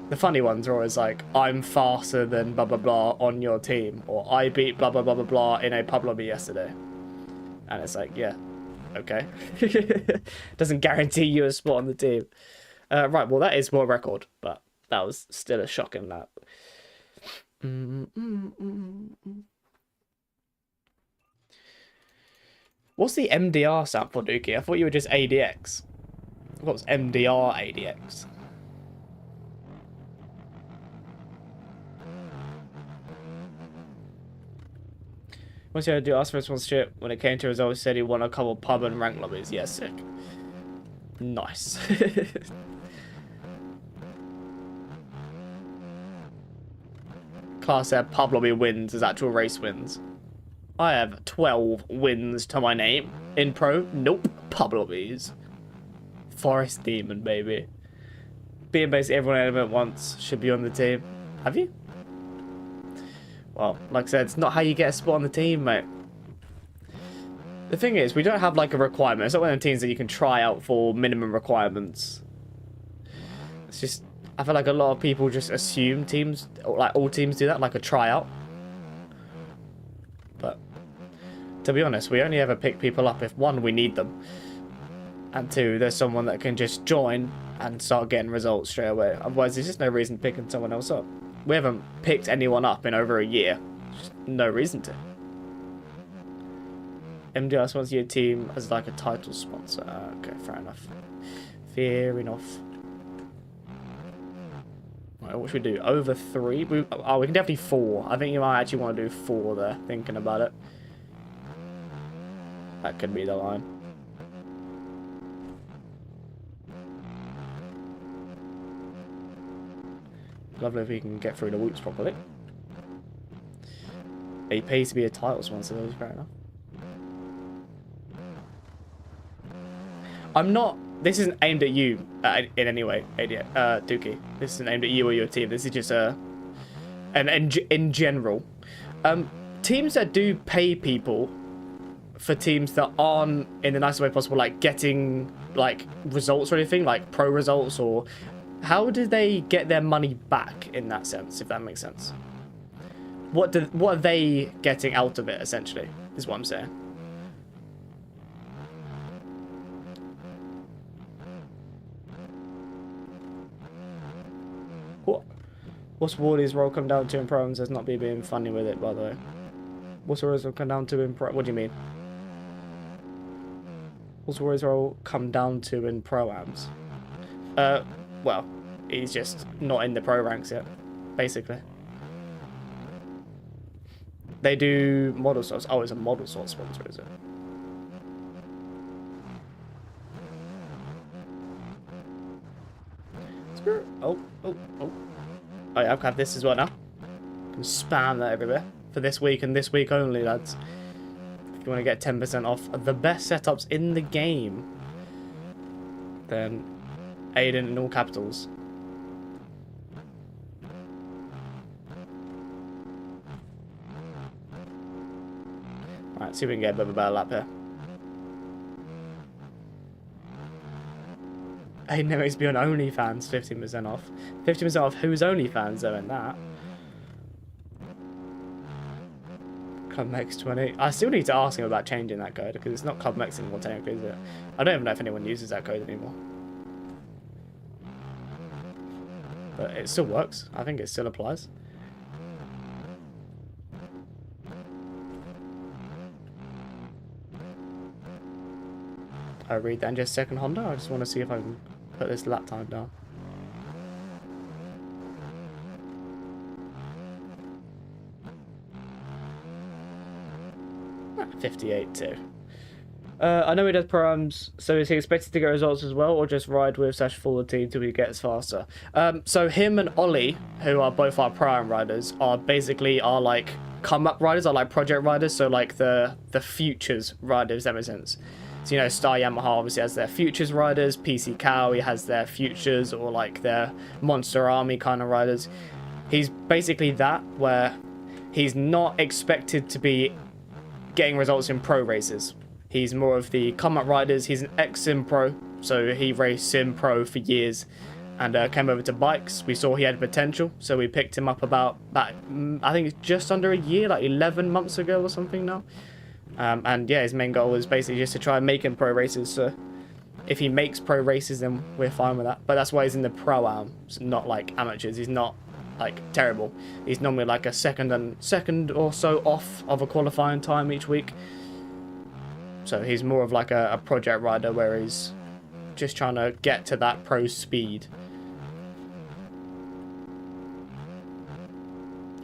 The funny ones are always like, I'm faster than blah blah blah on your team, or I beat blah blah blah blah blah in a pub lobby yesterday. And it's like, yeah, okay. Doesn't guarantee you a spot on the team. Right, well that is world record, but that was still a shocking lap. What's the MDR stand for, Dookie? I thought you were just ADX. What was MDR ADX? Once you had to do ask for a sponsorship, when it came to results, he said he won a couple pub and rank lobbies. Yeah, sick. Nice. class their pub lobby wins as actual race wins. I have 12 wins to my name. In pro, nope, pub lobbies. Forest Demon, baby. Being basically everyone in Element once should be on the team. Have you? Well, like I said, it's not how you get a spot on the team, mate. The thing is, we don't have like a requirement. It's not one of the teams that you can try out for minimum requirements. It's just, I feel like a lot of people just assume teams, like all teams do that, like a tryout. But to be honest, we only ever pick people up if one, we need them, and two, there's someone that can just join and start getting results straight away. Otherwise, there's just no reason picking someone else up. We haven't picked anyone up in over a year. Just no reason to. MDR sponsor your team as like a title sponsor. Okay, fair enough. Fair enough. Right, what should we do? Over 3? We can definitely 4. I think you might actually want to do 4 there, thinking about it. That could be the line. Lovely if we can get through the whoops properly. He pays to be a title sponsor, that was fair enough. I'm not... This isn't aimed at you in any way, Dookie. This isn't aimed at you or your team. This is just in general. Teams that do pay people for teams that aren't, in the nicest way possible, like getting like results or anything, like pro results, or how do they get their money back in that sense, if that makes sense? What are they getting out of it, essentially, is what I'm saying. What's Wardy's role come down to in pro-ams? There's not being funny with it, by the way. What's Wardy's role come down to in pro... What do you mean? What's Wardy's role come down to in pro-ams? Well, he's just not in the pro ranks yet, basically. They do model sorts. Oh, it's a model sort sponsor, is it? Oh. Oh yeah, I can have this as well now. I can spam that everywhere. For this week and this week only, lads. If you want to get 10% off the best setups in the game, then Aiden in all capitals. Alright, see if we can get a bit of a better lap here. Aiden needs to be on OnlyFans, 15% off. 50% off whose OnlyFans though in that? Club Mex 20. I still need to ask him about changing that code because it's not Club Mex anymore technically, is it? I don't even know if anyone uses that code anymore. But it still works. I think it still applies. I read that in just a second, Honda. I just want to see if I can put this lap time down. Ah, 58 too. I know he does pro-ams, so is he expected to get results as well, or just ride with / follow the team till he gets faster? So him and Ollie, who are both our pro-am riders, are basically our like come-up riders, are like project riders, so like the futures riders, that makes sense. So, you know, Star Yamaha obviously has their futures riders, PC Cowie has their futures or like their Monster Army kind of riders. He's basically that, where he's not expected to be getting results in pro races. He's more of the come-up riders. He's an ex-Sim Pro, so he raced Sim Pro for years and came over to bikes. We saw he had potential, so we picked him up about I think it's just under a year, like 11 months ago or something now. And yeah, his main goal is basically just to try and make him pro races. So if he makes pro races, then we're fine with that. But that's why he's in the pro-am, not like amateurs. He's not like terrible. He's normally like a second or so off of a qualifying time each week. So he's more of like a project rider where he's just trying to get to that pro speed.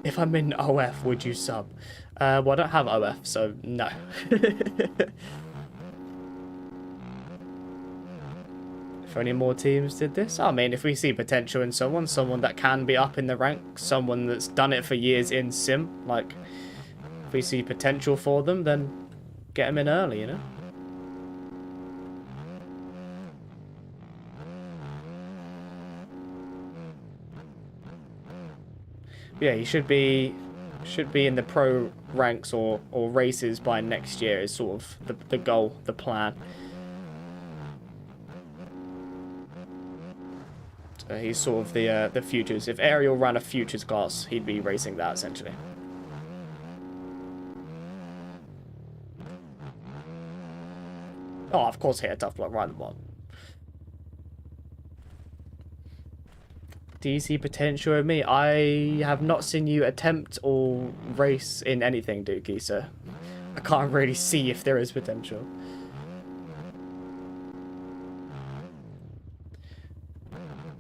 If I'm in OF, would you sub? Well, I don't have OF, so no. If only more teams did this. I mean, if we see potential in someone that can be up in the ranks, someone that's done it for years in sim, like, if we see potential for them, then get them in early, you know? Yeah, he should be in the pro ranks or races by next year is sort of the goal, the plan. So he's sort of the futures. If Ariel ran a futures class, he'd be racing that essentially. Oh, of course, hit a tough block right at the bottom. Do you see potential in me? I have not seen you attempt or race in anything, Dookie, so I can't really see if there is potential.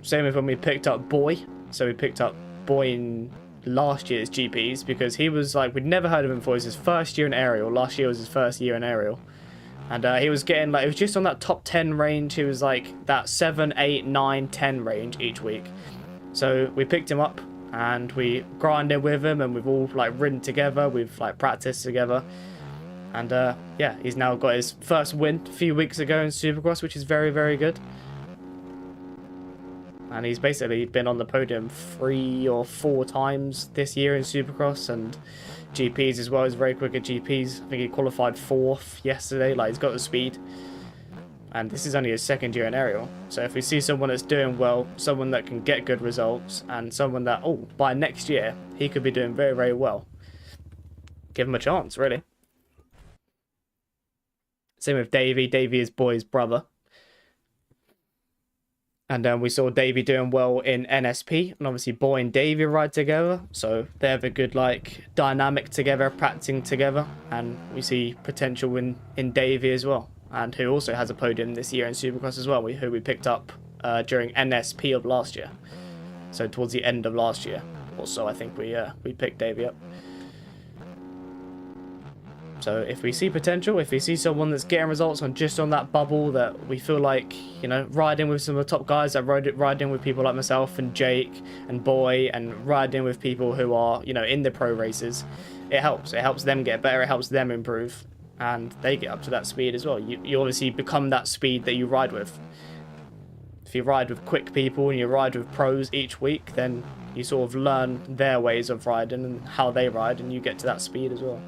Same with when we picked up Boy. So we picked up Boy in last year's GPs because he was like, we'd never heard of him before. It was his first year in Aerial. Last year was his first year in Aerial. And he was getting like, it was just on that top 10 range. He was like that 7, 8, 9, 10 range each week. So we picked him up and we grinded with him and we've all like ridden together. We've like practiced together. And yeah, he's now got his first win a few weeks ago in Supercross, which is very, very good. And he's basically been on the podium 3 or 4 times this year in Supercross and GPs as well. He's very quick at GPs. I think he qualified 4th yesterday. Like, he's got the speed. And this is only his 2nd year in Aerial. So if we see someone that's doing well, someone that can get good results, and someone that, oh, by next year, he could be doing very, very well. Give him a chance, really. Same with Davey. Davey is Boy's brother. And we saw Davey doing well in NSP, and obviously Boy and Davey ride together, so they have a good like dynamic together, practicing together, and we see potential in Davey as well, and who also has a podium this year in Supercross as well, who we picked up during NSP of last year, so towards the end of last year. Also, I think we picked Davey up. So if we see potential, if we see someone that's getting results on just on that bubble that we feel like, you know, riding with some of the top guys that riding with people like myself and Jake and Boy and riding with people who are, you know, in the pro races, it helps. It helps them get better. It helps them improve and they get up to that speed as well. You obviously become that speed that you ride with. If you ride with quick people and you ride with pros each week, then you sort of learn their ways of riding and how they ride and you get to that speed as well.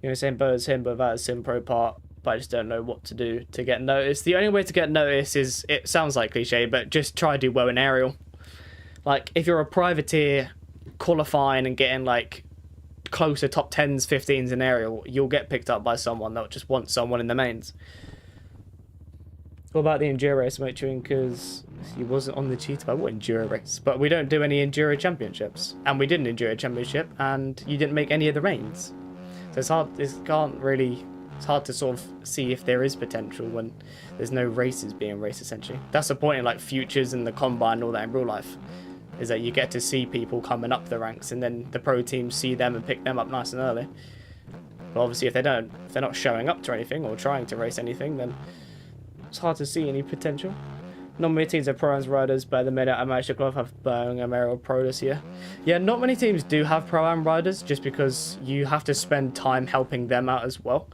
You know, same boat as him, but that is Sim Pro part. But I just don't know what to do to get noticed. The only way to get noticed is, it sounds like cliche, but just try to do well in Aerial. Like, if you're a privateer qualifying and getting, like, closer top 10s, 15s in Aerial, you'll get picked up by someone that just wants someone in the mains. What about the Enduro race, Matron? Because he wasn't on the cheat about what Enduro race. But we don't do any Enduro championships. And we did an Enduro championship, and you didn't make any of the reigns. So it's hard, it's hard to sort of see if there is potential when there's no races being raced, essentially. That's the point in like futures and the combine and all that in real life, is that you get to see people coming up the ranks and then the pro teams see them and pick them up nice and early. But obviously if they're not showing up to anything or trying to race anything, then it's hard to see any potential. Not many teams are Pro-Am riders, but at the minute I managed to have Birmingham Aerial Pro this year. Yeah, not many teams do have Pro-Am riders, just because you have to spend time helping them out as well.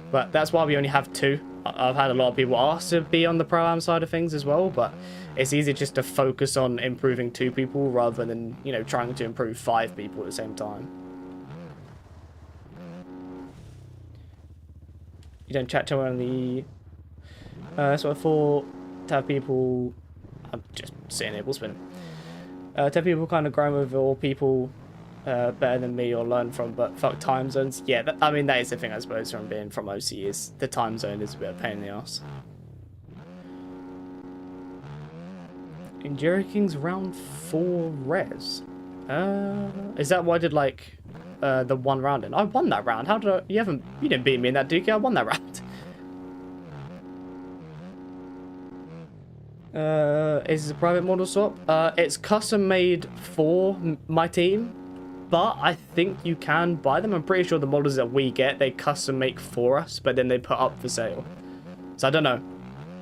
But that's why we only have 2. I've had a lot of people ask to be on the Pro-Am side of things as well, but it's easy just to focus on improving 2 people rather than, you know, trying to improve 5 people at the same time. You don't chat to one on the... so I thought... to have people, I'm just sitting here, we'll spin them. To have people kind of grown with, or people better than me or learn from, but fuck time zones. Yeah, I mean, that is the thing, I suppose, from being from OC, is the time zone is a bit of a pain in the arse. Enduro Kings round 4 res. Is that why I did like the 1 round in? I won that round. How did I? You didn't beat me in that, Dookie. I won that round. Is it a private model swap? It's custom made for my team, but I think you can buy them. I'm pretty sure the models that we get, they custom make for us, but then they put up for sale. So I don't know.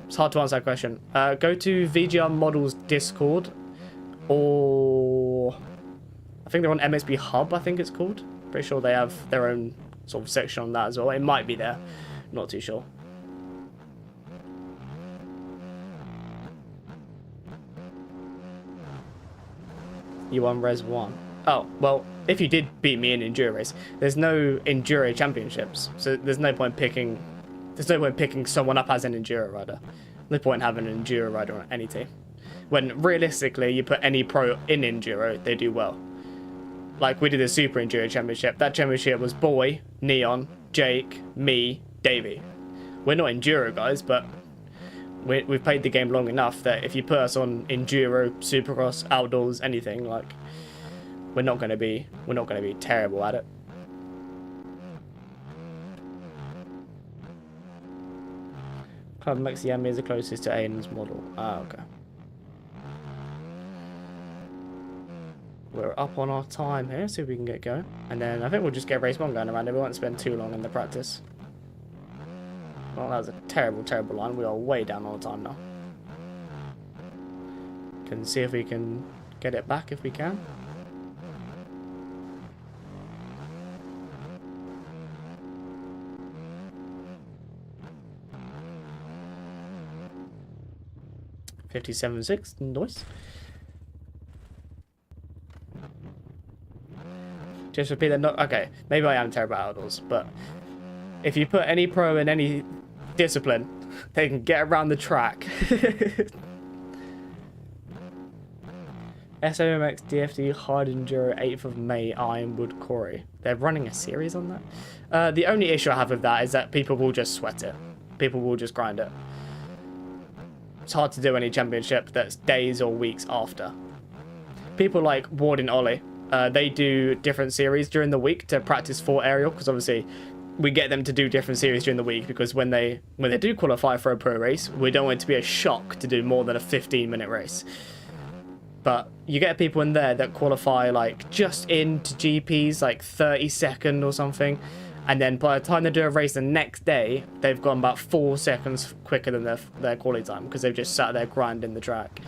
It's hard to answer that question. Go to VGR Models Discord, or I think they're on MXB Hub, I think it's called. Pretty sure they have their own sort of section on that as well. It might be there. Not too sure. You won Res 1. Oh, well, if you did beat me in Enduro race, there's no Enduro championships. So there's no point picking someone up as an Enduro rider. No point having an Enduro rider on any team. When realistically, you put any pro in Enduro, they do well. Like we did the Super Enduro Championship. That championship was Boy, Neon, Jake, me, Davey. We're not Enduro guys, but we've played the game long enough that if you put us on Enduro, Supercross, Outdoors, anything, like we're not gonna be terrible at it. Club Max Yami is the closest to Aiden's model. Ah, okay. We're up on our time here, see if we can get going. And then I think we'll just get race 1 going around it. We won't spend too long in the practice. Well, that was a terrible, terrible line. We are way down on time now. Can see if we can get it back if we can. $57.6, nice. Just repeat that. Not okay. Maybe I am terrible at outdoors, but if you put any pro in any discipline, they can get around the track. SOMX DFD Hard Enduro 8th of May Ironwood Quarry. They're running a series on that. The only issue I have with that is that people will just sweat it. People will just grind it. It's hard to do any championship that's days or weeks after. People like Ward and Ollie, they do different series during the week to practice for aerial, because obviously we get them to do different series during the week, because when they do qualify for a pro race, we don't want it to be a shock to do more than a 15-minute race. But you get people in there that qualify like just into GPs, like 32nd or something, and then by the time they do a race the next day, they've gone about 4 seconds quicker than their quality time, because they've just sat there grinding the track.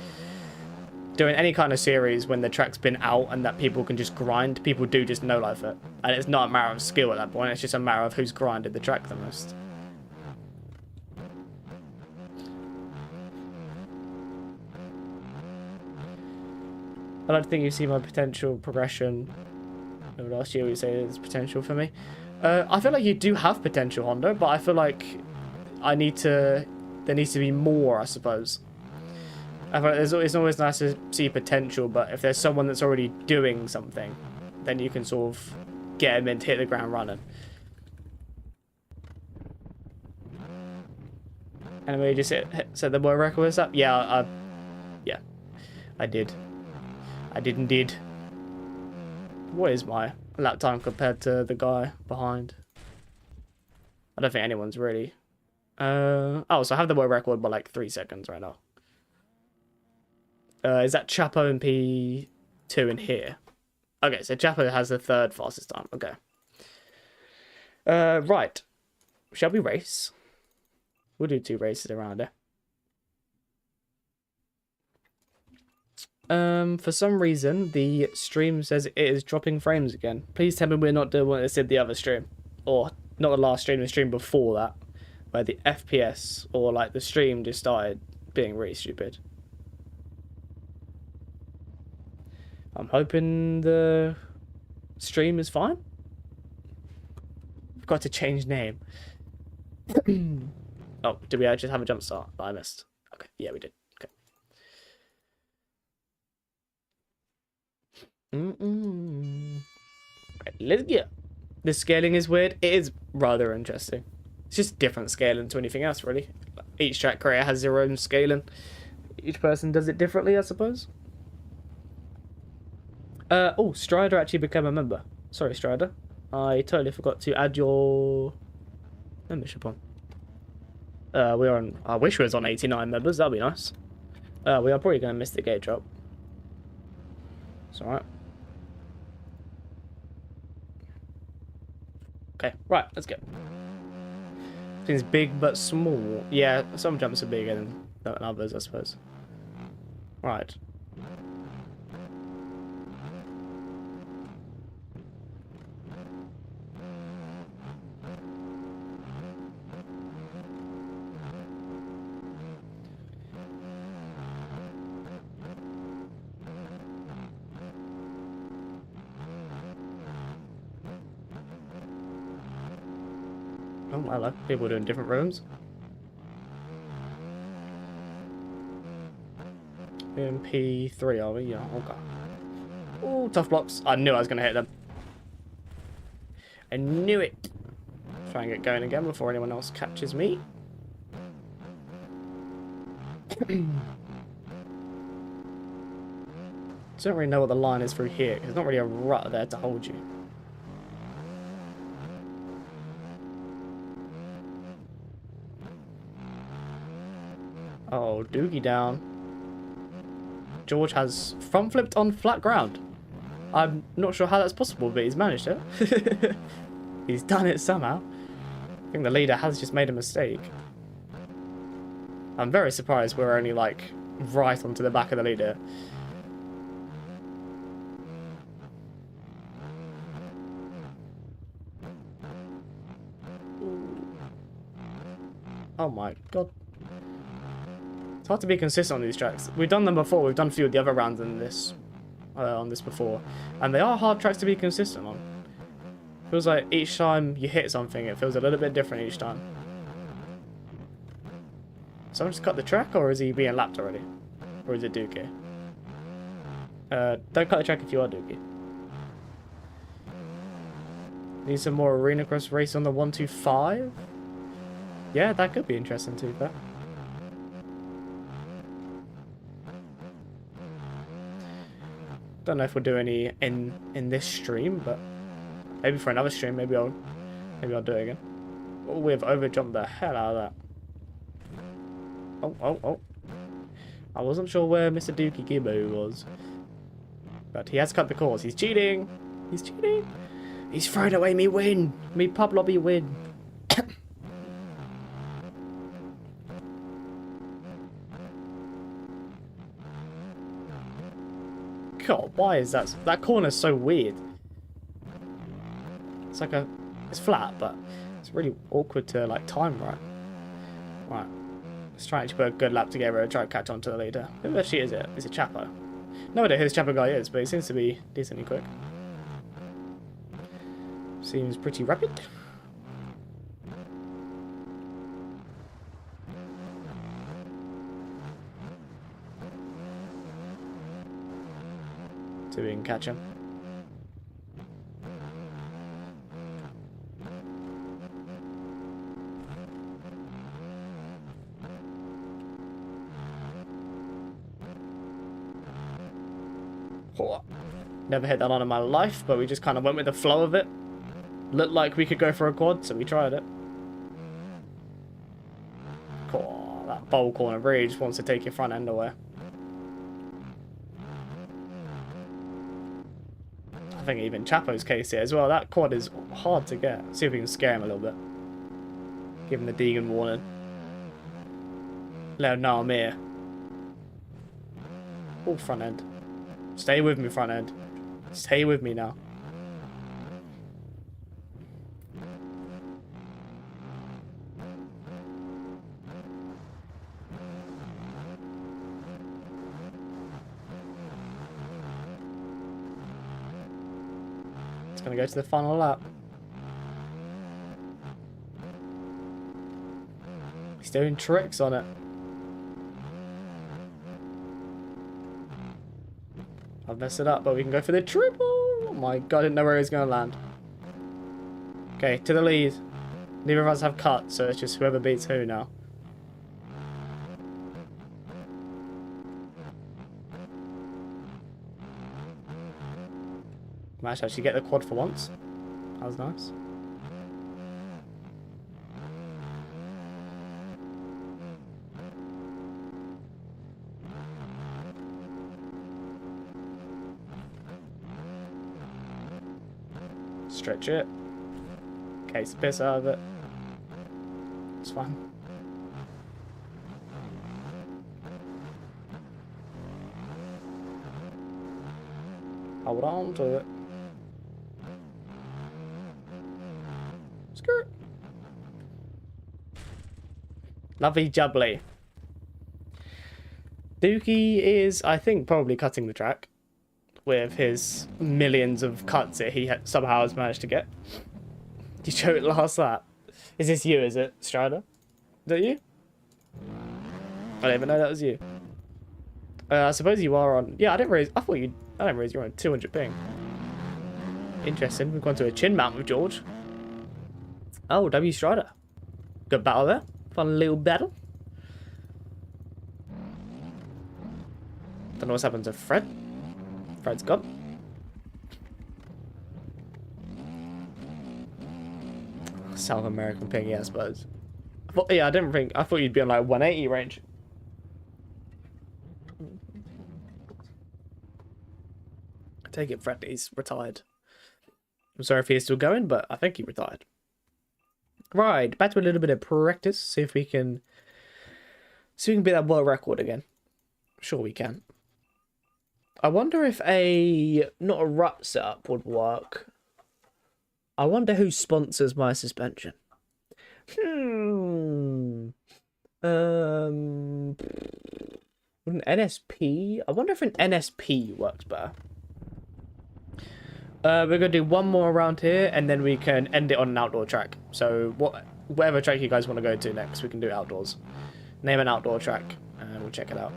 Doing any kind of series when the track's been out and that people can just grind, people do just no-life it. And it's not a matter of skill at that point, it's just a matter of who's grinded the track the most. I don't think you see my potential progression over last year. We say there's potential for me. I feel like you do have potential, Honda, but I feel like there needs to be more, I suppose. I feel like it's always nice to see potential, but if there's someone that's already doing something, then you can sort of get them in to hit the ground running. Anyway, you just said the world record was up? Yeah, I did. I did indeed. What is my lap time compared to the guy behind? I don't think anyone's really. Oh, so I have the world record by like 3 seconds right now. Is that Chapo and P2 in here? Okay, so Chapo has the 3rd fastest time. Okay. Right. Shall we race? We'll do 2 races around it. For some reason, the stream says it is dropping frames again. Please tell me we're not doing what it said the other stream. Or, not the last stream, the stream before that. Where the FPS, or like the stream just started being really stupid. I'm hoping the stream is fine. I've got to change name. Oh, did we just have a jump start that I missed? Okay, yeah, we did. Okay. Right, let's go. The scaling is weird. It is rather interesting. It's just different scaling to anything else, really. Each track creator has their own scaling. Each person does it differently, I suppose. Oh, Strider actually became a member. Sorry, Strider. I totally forgot to add your membership on. We're on. I wish we was on 89 members. That'd be nice. We are probably going to miss the gate drop. It's alright. Okay, right, let's go. Seems big but small. Yeah, some jumps are bigger than others, I suppose. Right. Oh, hello. People doing different rooms. MP3, are we? Yeah, okay. Oh, tough blocks. I knew I was going to hit them. I knew it. Try and get going again before anyone else catches me. Don't really know what the line is through here. There's not really a rut there to hold you. Oh, Doogie down. George has front flipped on flat ground. I'm not sure how that's possible, but he's managed it. He's done it somehow. I think the leader has just made a mistake. I'm very surprised we're only like right onto the back of the leader. Oh my god. It's hard to be consistent on these tracks. We've done them before. We've done a few of the other rounds in this, on this before. And they are hard tracks to be consistent on. Feels like each time you hit something, it feels a little bit different each time. Someone just cut the track, or is he being lapped already? Or is it Dookie? Don't cut the track if you are Dookie. Need some more Arena Cross race on the 125? Yeah, that could be interesting too, but... Don't know if we'll do any in this stream, but maybe for another stream, maybe I'll do it again. Oh, we've overjumped the hell out of that. Oh. I wasn't sure where Mr. Dookie Gibbo was. But he has cut the course. He's cheating! He's cheating! He's throwing away me win! Me pub lobby win! God, why is that? That corner's so weird. It's like it's flat, but it's really awkward to like time right. Right. Let's try and actually put a good lap together and try and catch on to the leader. Who actually is it? Is it Chapo? No idea who this Chapo guy is, but he seems to be decently quick. Seems pretty rapid. So we can catch him. Oh, never hit that on in my life, but we just kind of went with the flow of it. Looked like we could go for a quad, so we tried it. Oh, that bowl corner really just wants to take your front end away. I think even Chapo's case here as well. That quad is hard to get. See if we can scare him a little bit. Give him the Deegan warning. Let him know I'm here. Oh, front end. Stay with me, front end. Stay with me now. Gonna go to the final lap. He's doing tricks on it. I've messed it up, but we can go for the triple. Oh my god, I didn't know where he was gonna land. Okay, to the lead. Neither of us have cut, so it's just whoever beats who now. Managed to actually get the quad for once. That was nice. Stretch it. Case the piss out of it. fine. Hold on to it. Skirt. Lovely jubbly. Dookie is, I think, probably cutting the track with his millions of cuts that he somehow has managed to get. Did you show it last lap? Is this you, is it, Strider? Is that you? I didn't even know that was you. I suppose you are on... Yeah, I didn't realize you were on 200 ping. Interesting. We've gone to a chin mount with George. Oh, W Strider. Good battle there. Fun little battle. Don't know what's happened to Fred. Fred's gone. South American ping, yeah, I suppose. I didn't think... I thought you'd be on like 180 range. I take it Fred is retired. I'm sorry if he's still going, but I think he retired. Right, back to a little bit of practice. See if we can beat that world record again. Sure we can. I wonder if not a rut setup would work. I wonder who sponsors my suspension. Would an NSP? I wonder if an NSP works better. We're going to do one more around here, and then we can end it on an outdoor track. So whatever track you guys want to go to next, we can do outdoors. Name an outdoor track, and we'll check it out.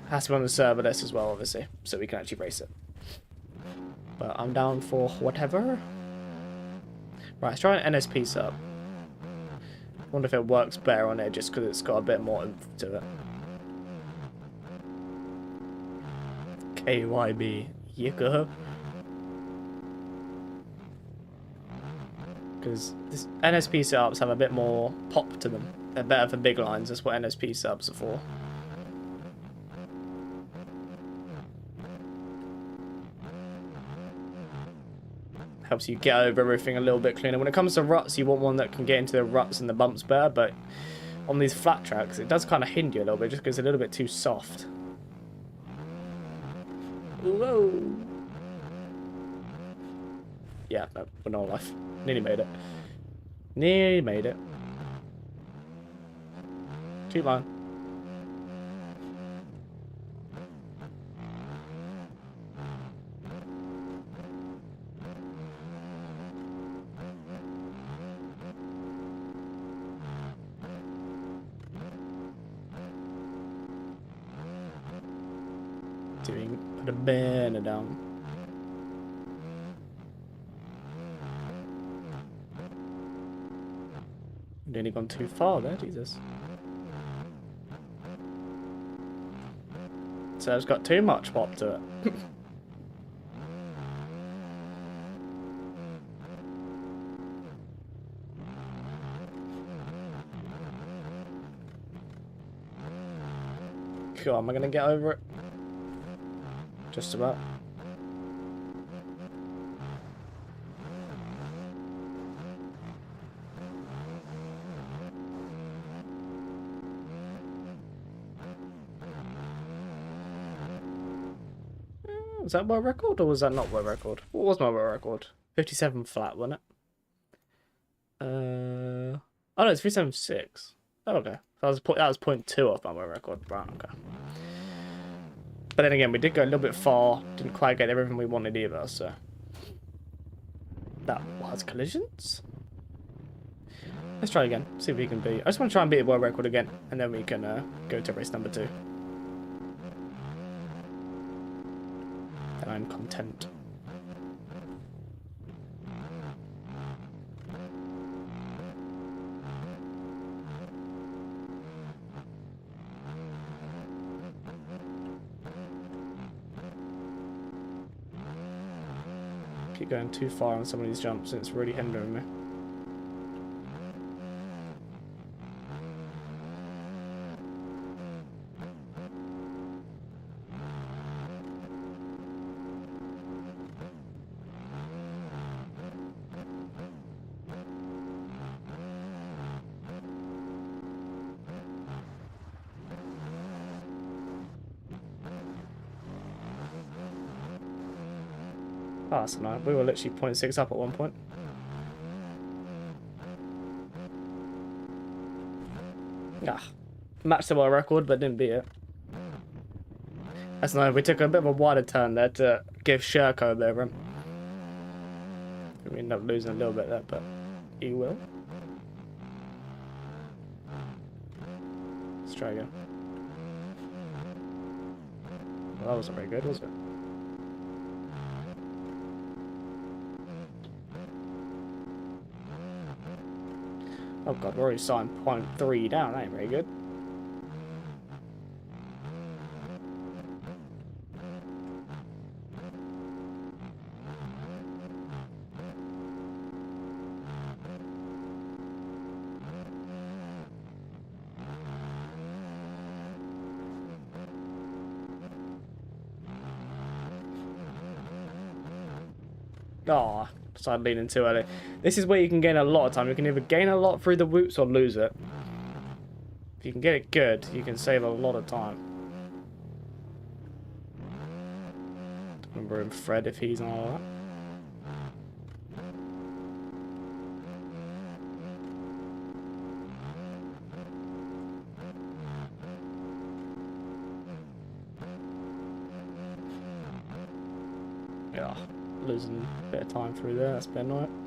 Has to be on the server list as well, obviously, so we can actually race it. But I'm down for whatever. Right, let's try an NSP setup. I wonder if it works better on it, just because it's got a bit more oomph to it. KYB. Yika. Because NSP setups have a bit more pop to them. They're better for big lines. That's what NSP setups are for. Helps you get over everything a little bit cleaner. When it comes to ruts, you want one that can get into the ruts and the bumps better, but on these flat tracks, it does kind of hinder you a little bit, just because it's a little bit too soft. Whoa. Yeah, no, we're not alive. Nearly made it. Nearly made it. Too long. Put a banner down. Nearly gone too far there, Jesus. So it's got too much pop to it. Cool, am I gonna get over it? Just about. Was that my record or was that not my record? What was my record? 57 flat, wasn't it? Oh no, it's 376. Oh, okay. That was 0.2 off my record. Right, okay. But then again, we did go a little bit far. Didn't quite get everything we wanted either, so. That was collisions. Let's try again. See if we can beat. I just want to try and beat a world record again. And then we can go to race number 2. And I'm content. Keep going too far on some of these jumps and it's really hindering me. Oh, that's annoying. We were literally 0.6 up at one point. Ah, matched the world record, but didn't beat it. That's annoying. We took a bit of a wider turn there to give Sherko a bit of room. We ended up losing a little bit there, but he will. Let's try again. Well, that wasn't very good, was it? Oh god, we're already starting 0.3 down. That ain't very good. Oh, started leaning too early. This is where you can gain a lot of time. You can either gain a lot through the whoops or lose it. If you can get it good, you can save a lot of time. Remember him, Fred, if he's on all that. Yeah, losing a bit of time through there. That's been annoying.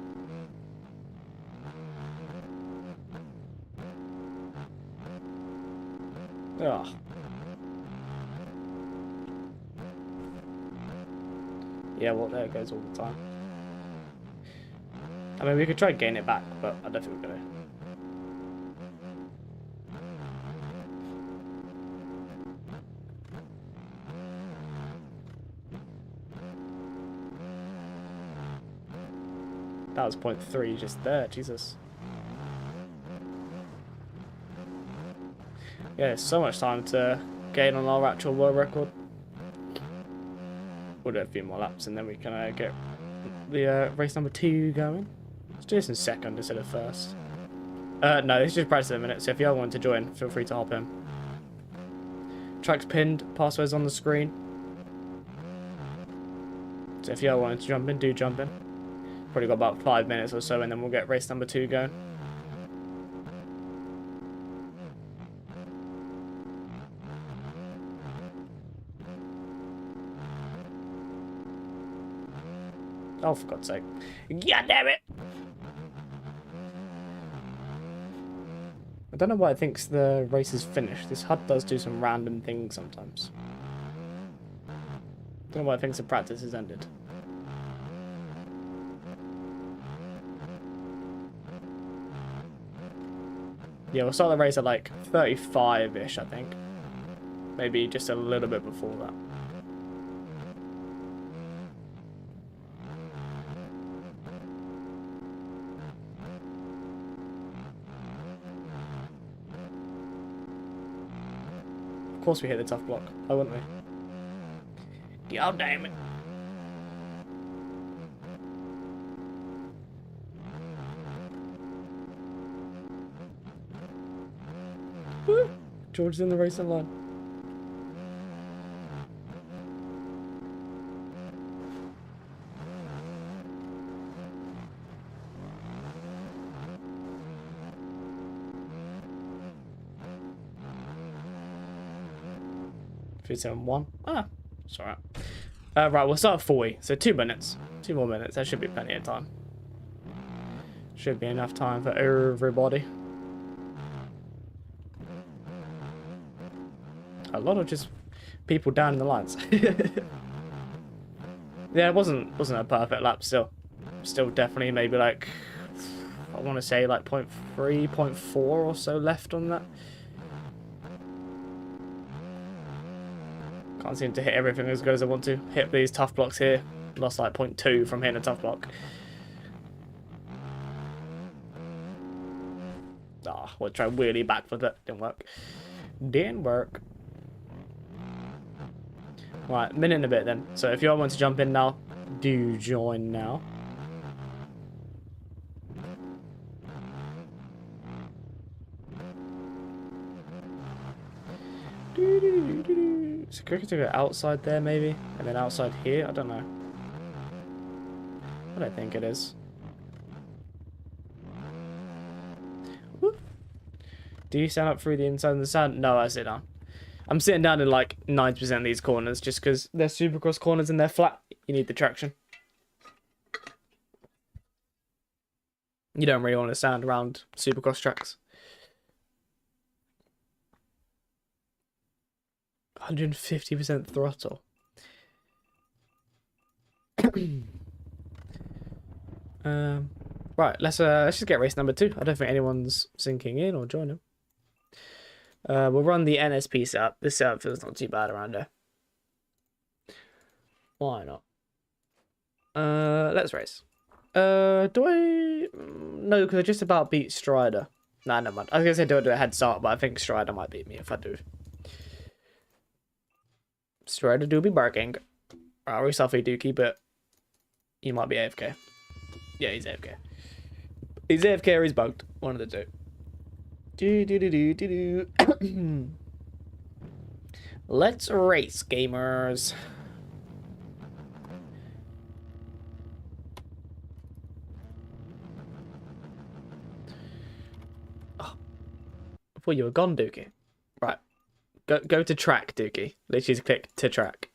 Yeah. Yeah, well, there it goes all the time. I mean, we could try and gain it back, but I don't think we're gonna. That was 0.3 just there, Jesus. Yeah, so much time to gain on our actual world record. We'll do a few more laps and then we can get the race number 2 going. Let's do this in second instead of first. No, this is just practice in a minute, so if you all want to join, feel free to hop in. Track's pinned, passwords on the screen. So if you all want to jump in, do jump in. Probably got about 5 minutes or so and then we'll get race number 2 going. Oh, for God's sake. God damn it! I don't know why it thinks the race is finished. This HUD does do some random things sometimes. Don't know why it thinks the practice has ended. Yeah, we'll start the race at like 35-ish, I think. Maybe just a little bit before that. Of course we hit the tough block. Why wouldn't we? God damn it. Woo! George is in the racing line. One. Ah, it's alright. Right, we'll start at 40, so 2 minutes. 2 more minutes, that should be plenty of time. Should be enough time for everybody. A lot of just people down in the lines. Yeah, it wasn't a perfect lap still. Still definitely maybe like, I want to say like 0.3, 0.4 or so left on that. Can't seem to hit everything as good as I want to. Hit these tough blocks here. Lost like 0.2 from hitting a tough block. Ah, we'll try wheelie back with it. Didn't work. Didn't work. Right, minute and a bit then. So if you all want to jump in now, do join now. So quicker to go outside there maybe, and then outside here, I don't know. I don't think it is. Woo. Do you stand up through the inside of the sand? No, I sit down. I'm sitting down in like 90% of these corners just because they're Supercross corners and they're flat. You need the traction. You don't really want to stand around Supercross tracks. 150% throttle. Right, let's just get race number 2. I don't think anyone's sinking in or joining. We'll run the NSP setup. This setup feels not too bad around here. Why not? Let's race. Do I? No, because I just about beat Strider. Nah, never mind. I was gonna say do I do a head start, but I think Strider might beat me if I do. Strider do be barking. I'll reselfie Dookie, but he might be AFK. Yeah, he's AFK. He's AFK or he's bugged. One of the two. Let's race, gamers. Oh, I thought you were gone, Dookie. Right. Go to track, Dookie. Literally just click to track.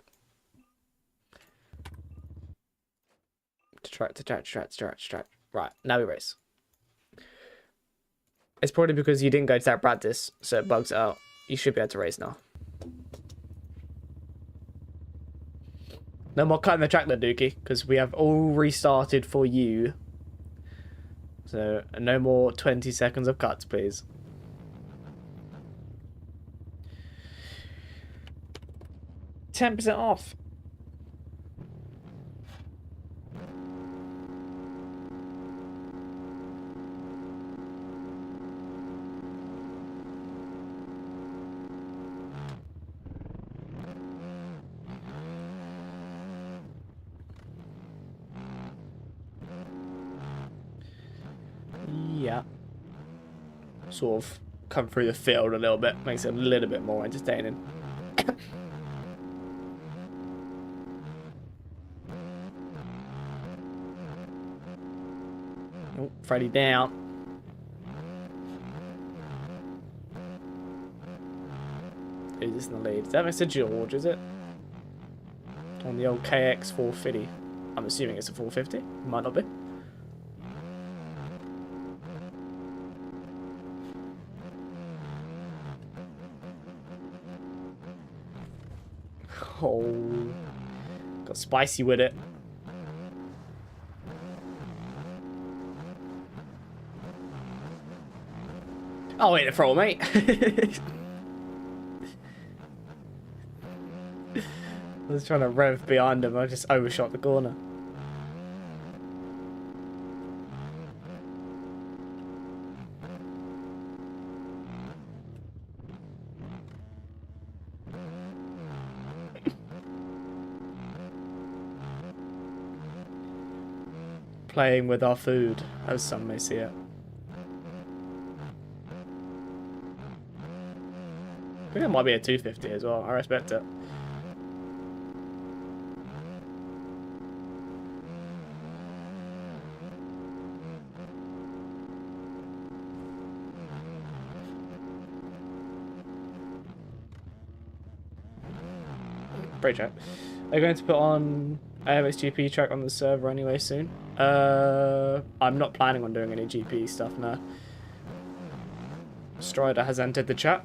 To track. Right, now we race. It's probably because you didn't go to that practice, so it bugs it out. You should be able to race now. No more cutting the track then, Dookie, because we have all restarted for you. So, no more 20 seconds of cuts, please. %10 off. Yeah. Sort of come through the field a little bit. Makes it a little bit more entertaining. Oh, Freddy down. Who's this in the lead? Is that Mr. George, is it? On the old KX 450. I'm assuming it's a 450. Might not be. Oh, got spicy with it. Oh, wait, the throttle, mate. I was trying to rev behind him. I just overshot the corner. Playing with our food, as some may see it. I think it might be a 250 as well. I respect it. Great chat. Are you going to put on AMXGP track on the server anyway soon? I'm not planning on doing any GP stuff now. Strider has entered the chat.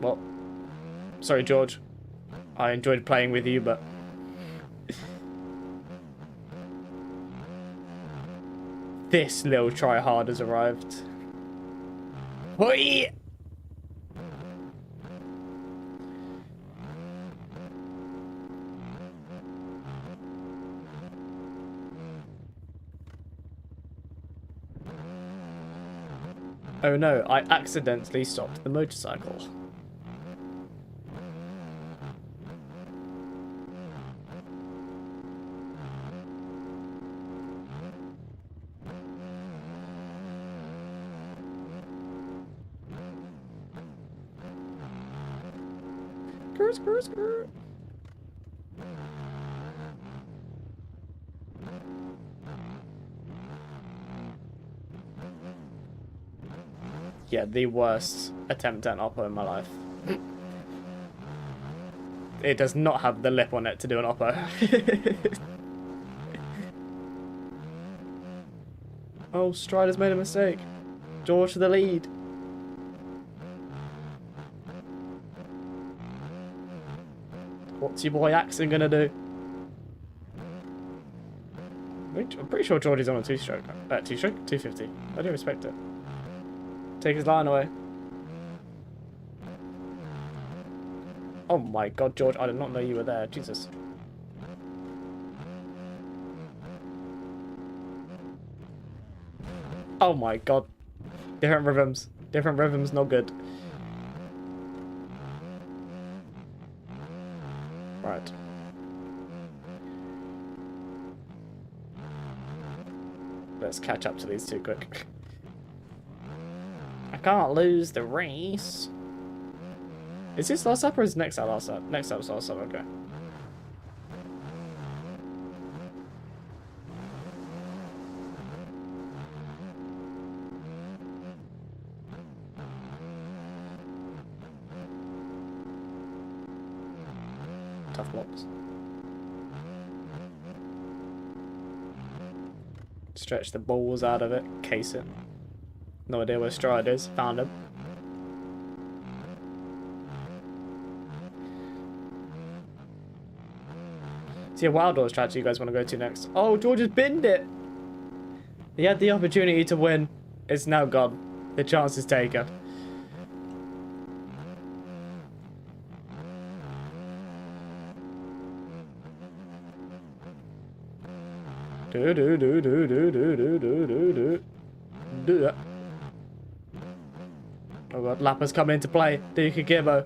Well, sorry, George. I enjoyed playing with you, but this little tryhard has arrived. Hoi! Oh no, I accidentally stopped the motorcycle. Grr. Yeah, the worst attempt at an oppo in my life. It does not have the lip on it to do an oppo. Oh, Strider's made a mistake. George to the lead. What's your boy Axon gonna do? I'm pretty sure George is on a two-stroke. Two-stroke? 250. I do respect it. Take his line away. Oh my god, George, I did not know you were there. Jesus. Oh my god. Different rhythms. Different rhythms, not good. Right. Let's catch up to these two quick. I can't lose the race. Is this last up or is next up last up? Next up's last up, okay. Tough blocks. Stretch the balls out of it, case it. No idea where Stride is. Found him. See, what outdoors track do you guys want to go to next? Oh, George has binned it! He had the opportunity to win. It's now gone. The chance is taken. Do that. Oh god, Lapper's come into play. Duke Gibbo.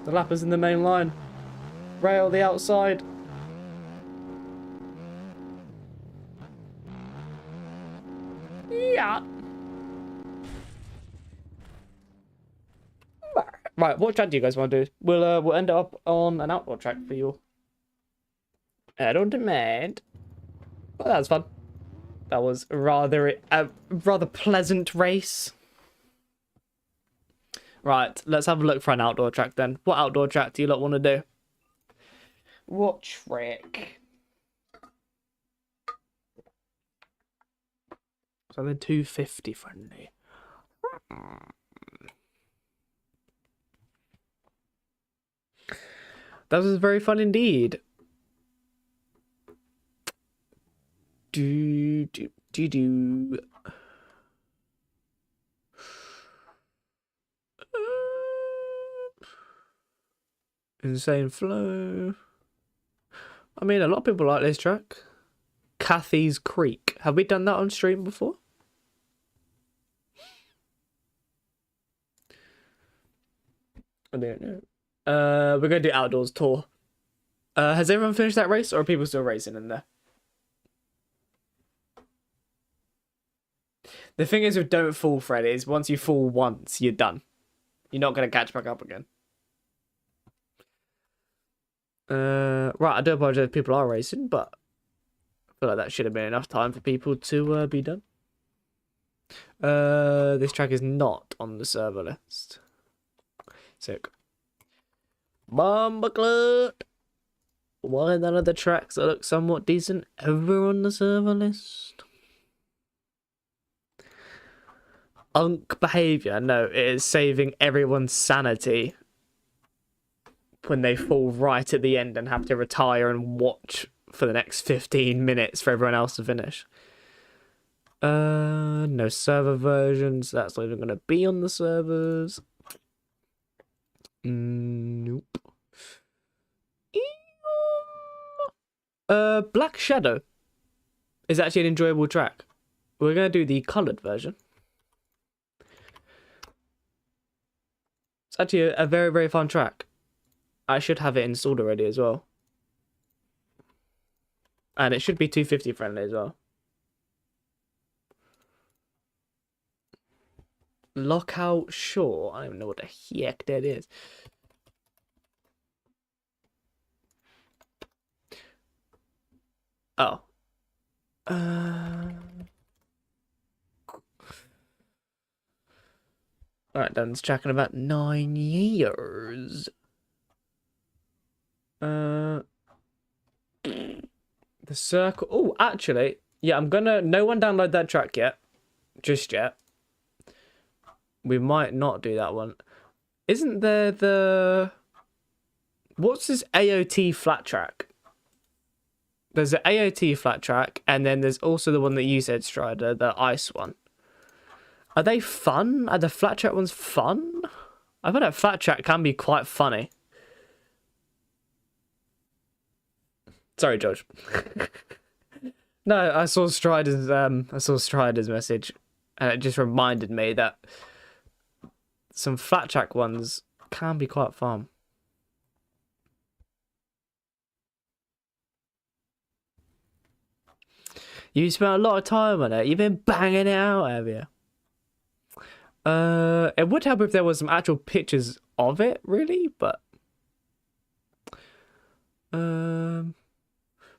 The Lapper's in the main line. Rail the outside. Yeah. Right, what track do you guys want to do? We'll end up on an outdoor track for you. I don't demand. Well, that was fun. That was rather a rather pleasant race. Right, let's have a look for an outdoor track then. What outdoor track do you lot want to do? What track? Something 250 friendly. That was very fun indeed. Do. Insane Flow. I mean, a lot of people like this track. Cathy's Creek. Have we done that on stream before? I don't know. We're going to do Outdoors Tour. Has everyone finished that race, or are people still racing in there? The thing is with Don't Fall, Fred, is once you fall once, you're done. You're not going to catch back up again. Right, I do apologize if people are racing, but I feel like that should have been enough time for people to be done. This track is not on the server list. Sick. Bumbleclut! Why none of the tracks that look somewhat decent ever on the server list? Unk behaviour. No, it is saving everyone's sanity when they fall right at the end and have to retire and watch for the next 15 minutes for everyone else to finish. No server versions. That's not even going to be on the servers. Nope. Black Shadow is actually an enjoyable track. We're going to do the coloured version. It's actually a very, very fun track. I should have it installed already as well. And it should be 250 friendly as well. Lockout Shore. I don't even know what the heck that is. Oh. Alright, Dan's tracking about 9 years. The circle. Oh, actually, yeah, I'm gonna. No one download that track yet. Just yet. We might not do that one. Isn't there the. What's this AOT flat track? There's an AOT flat track, and then there's also the one that you said, Strider, the ice one. Are they fun? Are the flat track ones fun? I feel like flat track can be quite funny. Sorry, George. No, I saw Strider's message, and it just reminded me that some flat track ones can be quite fun. You spent a lot of time on it. You've been banging it out, have you? It would help if there was some actual pictures of it, really, but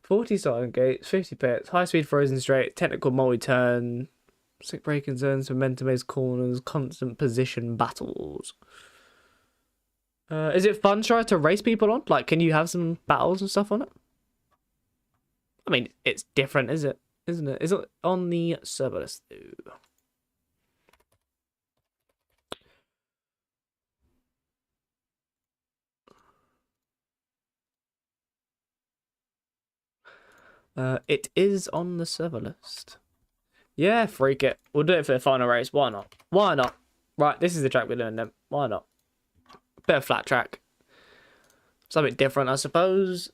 40 silent gates, 50 pits, high speed frozen straight, technical multi-turn, sick braking zones, momentum-based corners, constant position battles. Is it fun trying to race people on? Like, can you have some battles and stuff on it? I mean, it's different, isn't it? Is it on the server list though? It is on the server list. Yeah, freak it. We'll do it for the final race. Why not? Why not? Right, this is the track we're doing then. Why not? Bit of flat track. Something different, I suppose.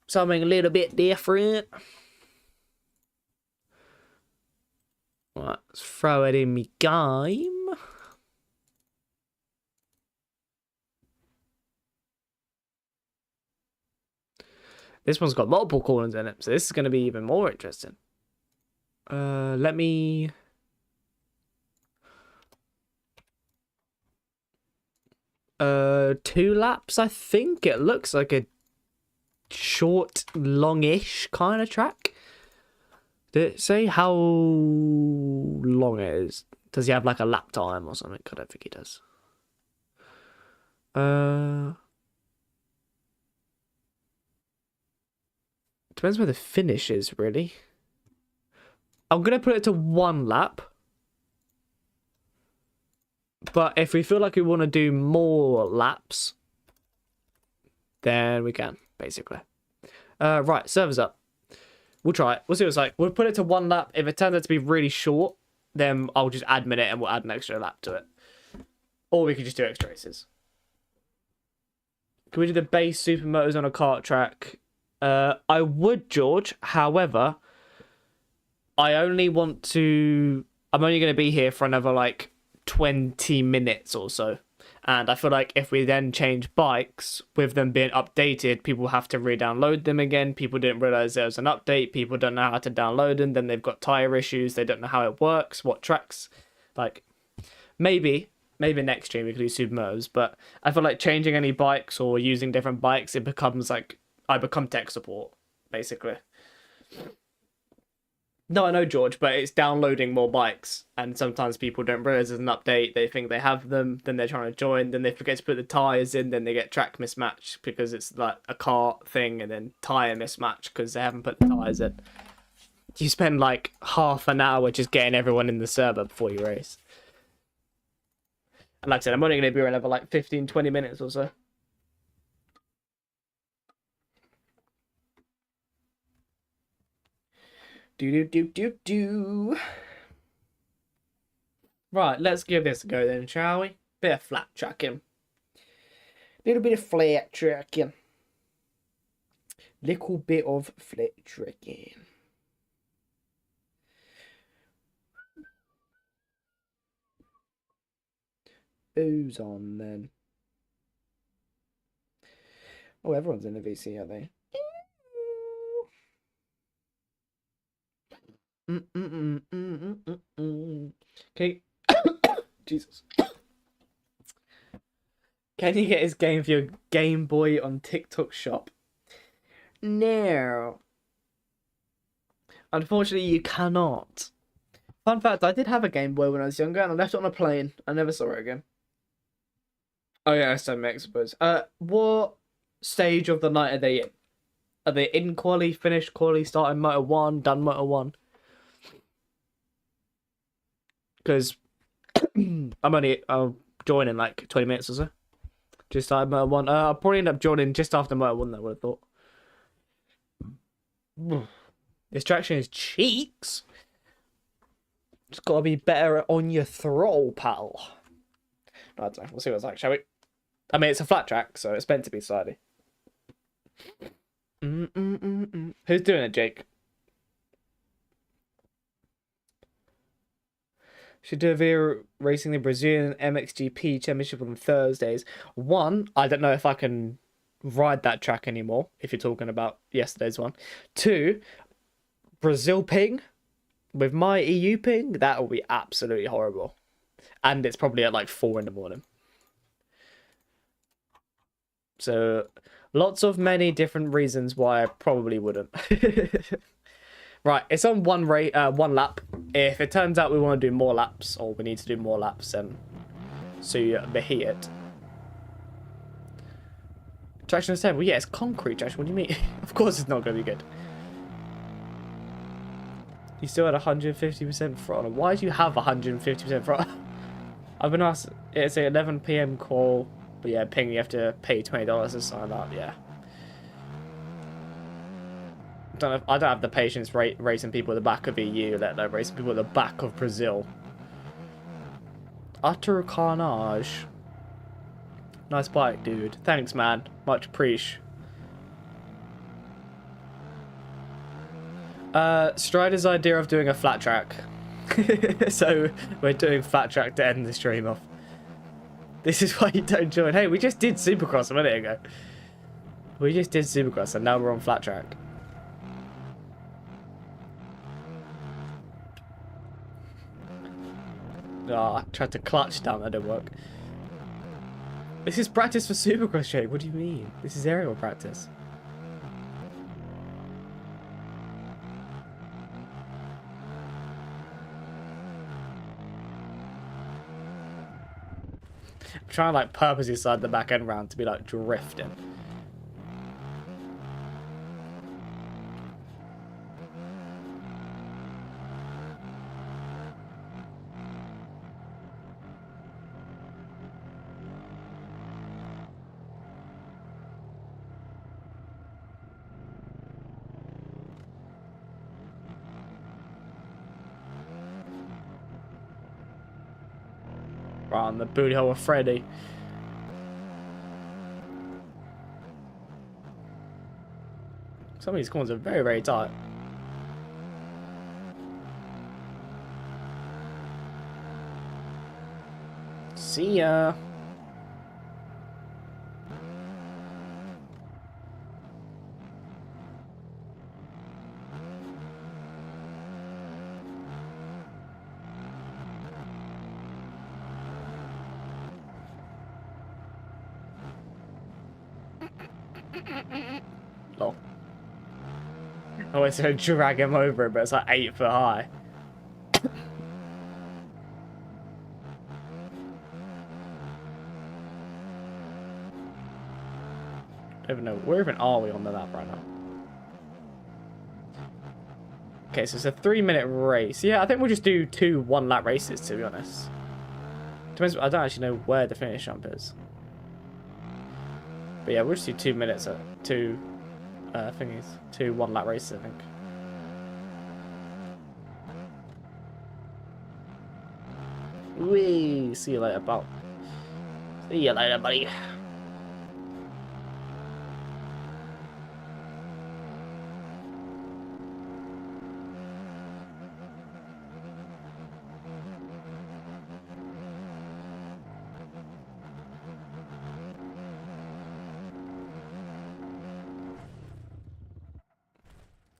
Something a little bit different. Right, let's throw it in me game. This one's got multiple corners in it, so this is going to be even more interesting. Let me... 2 laps, I think. It looks like a short, longish kind of track. Did it say how long it is? Does he have like a lap time or something? I don't think he does. Depends where the finish is, really. I'm going to put it to 1 lap. But if we feel like we want to do more laps, then we can, basically. Right, server's up. We'll try it. We'll see what it's like. We'll put it to 1 lap. If it turns out to be really short, then I'll just admin it and we'll add an extra lap to it. Or we could just do extra races. Can we do the base supermotors on a kart track? I would, George. However, I'm only going to be here for another, like, 20 minutes or so. And I feel like if we then change bikes, with them being updated, people have to re-download them again. People didn't realize there was an update. People don't know how to download them. Then they've got tire issues. They don't know how it works, what tracks. Like, maybe next stream we could do supermotors. But I feel like changing any bikes or using different bikes, it becomes like I become tech support, basically. No, I know, George, but it's downloading more bikes, and sometimes people don't realize there's an update. They think they have them, then they're trying to join, then they forget to put the tires in, then they get track mismatch because it's like a kart thing, and then tire mismatch because they haven't put the tires in. You spend like half an hour just getting everyone in the server before you race. And like I said, I'm only going to be around for like 15, 20 minutes or so. Do. Right, let's give this a go then, shall we? Bit of flat tracking. Little bit of flat tracking. Little bit of flat tracking. Who's on then? Oh, everyone's in the VC, are they? Okay. Jesus. Can you get his game for your Game Boy on TikTok shop? No. Unfortunately, you cannot. Fun fact, I did have a Game Boy when I was younger, and I left it on a plane. I never saw it again. Oh yeah, SM, I suppose. What stage of the night are they in? Are they in quali, finished quali, starting Moto 1, done Moto 1? Because I'll join in like 20 minutes or so. Just started Moto 1. I'll probably end up joining just after Moto 1, I would have thought. This traction is cheeks. It's got to be better on your throttle, pal. I don't know. We'll see what it's like, shall we? I mean, it's a flat track, so it's meant to be slidey. Who's doing it, Jake? Should do a video racing the Brazilian MXGP Championship on Thursdays. One, I don't know if I can ride that track anymore, if you're talking about yesterday's one. Two, Brazil ping. With my EU ping, that will be absolutely horrible. And it's probably at like 4 in the morning. So, lots of many different reasons why I probably wouldn't. Right, it's on one lap. If it turns out we want to do more laps, or we need to do more laps, then so be it. Traction is 10. Well, yeah, it's concrete traction. What do you mean? Of course it's not going to be good. You still had 150% throttle. Why do you have 150% throttle? I've been asked, it's an 11 PM call, but yeah, ping, you have to pay $20 to sign up, yeah. I don't have the patience racing people at the back of EU, let alone racing people at the back of Brazil. Utter carnage. Nice bike, dude. Thanks, man. Much appreciate. Strider's idea of doing a flat track. So we're doing flat track to end the stream off. This is why you don't join. Hey, we just did Supercross a minute ago. We just did Supercross and now we're on flat track. Oh, I tried to clutch down, that didn't work. This is practice for Supercross, Jake. What do you mean? This is aerial practice. I'm trying to like purposely slide the back end round to be like drifting. On the booty hole of Freddy. Some of these corners are very, very tight. See ya. Oh. I was going to drag him over, but it's like 8 foot high. I don't even know. Where even are we on the lap right now? Okay, so it's a 3-minute race. Yeah, I think we'll just do 2 one-lap races, to be honest. Depends, I don't actually know where the finish jump is. But yeah, we'll just do 2 minutes at 2 thingies. 2 one-lap races, I think. Whee! See you later, pal. See you later, buddy.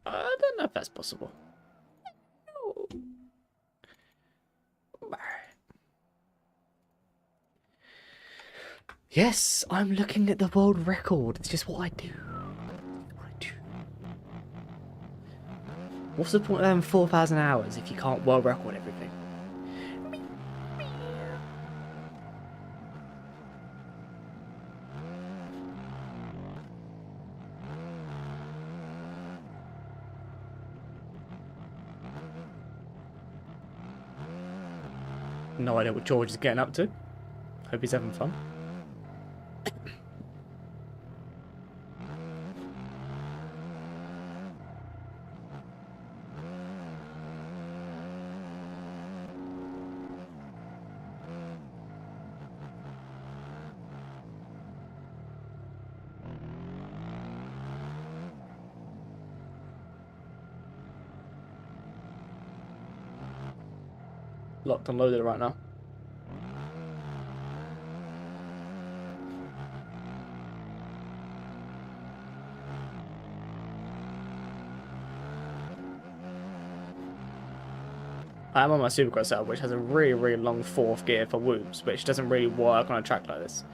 I don't know if that's possible. Yes, I'm looking at the world record. It's just what I do. What's the point of having 4,000 hours if you can't world record everything? No idea what George is getting up to. Hope he's having fun. Locked and loaded right now. I'm on my Supercross setup, which has a really, really long fourth gear for whoops, which doesn't really work on a track like this.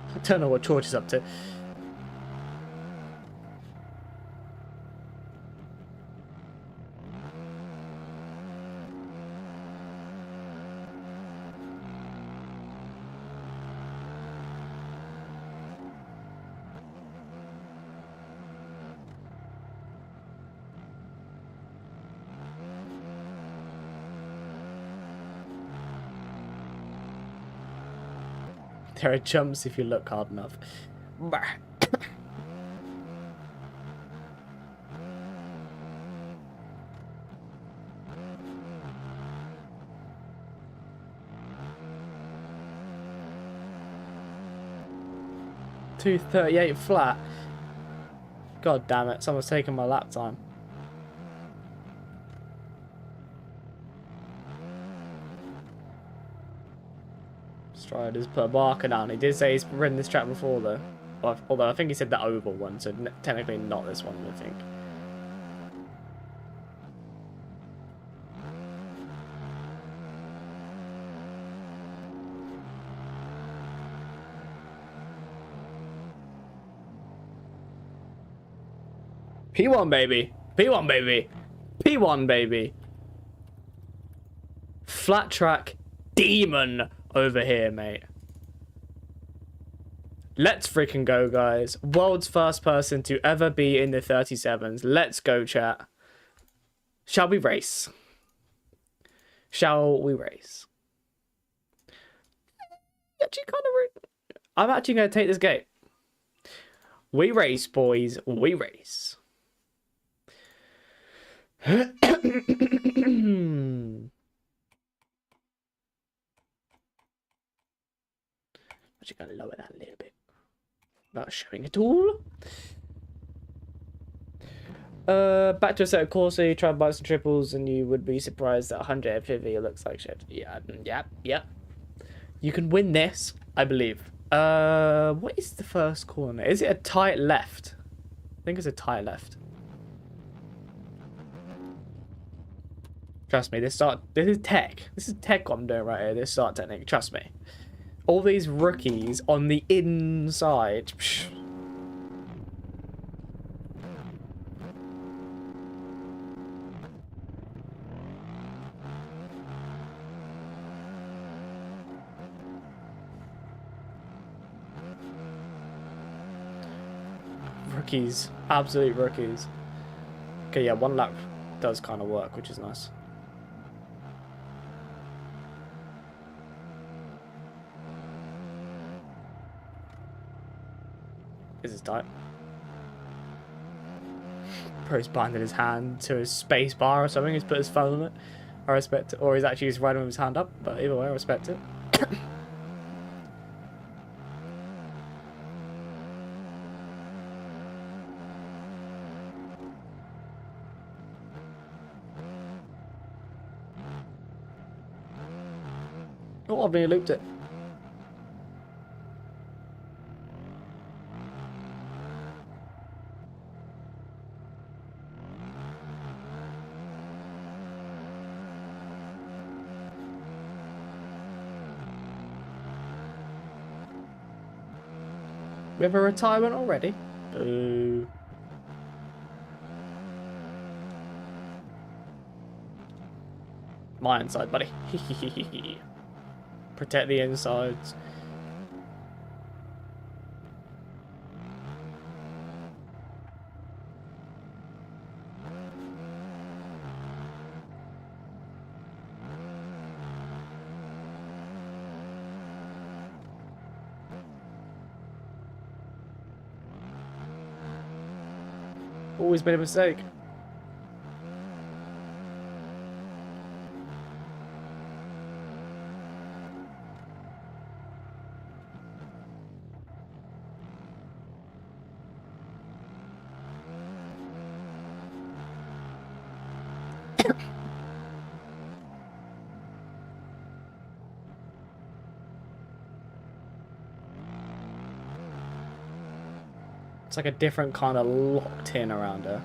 I don't know what George is up to. There are jumps if you look hard enough. Bah. 238 flat. God damn it, someone's taking my lap time. Strider's put a marker down. He did say he's ridden this track before though. Although I think he said the oval one, so technically not this one, I think. P1 baby. P1 baby. P1 baby. Flat track demon over here, mate. Let's freaking go, guys. World's first person to ever be in the 37s. Let's go, chat. Shall we race? Shall we race? I'm actually going to take this game. We race, boys. We race. Actually going to lower that a little bit. Not showing it all. Back to a set of course, so you try bikes and triples and you would be surprised that 100 FPV looks like shit. Yeah, yep. You can win this, I believe. What is the first corner? Is it a tight left? I think it's a tight left. Trust me, this is tech. This is tech what I'm doing right here, this start technique, trust me. All these rookies on the inside. Psh. Rookies. Absolute rookies. Okay, yeah, one lap does kind of work, which is nice. This is tight. Bro's binding his hand to his space bar or something. He's put his phone on it. I respect it. Or he's actually just riding with his hand up. But either way, I respect it. Oh, I've nearly looped it. We have a retirement already? Boo. My inside, buddy. Protect the insides. Always made a mistake. It's like a different kind of locked in around her.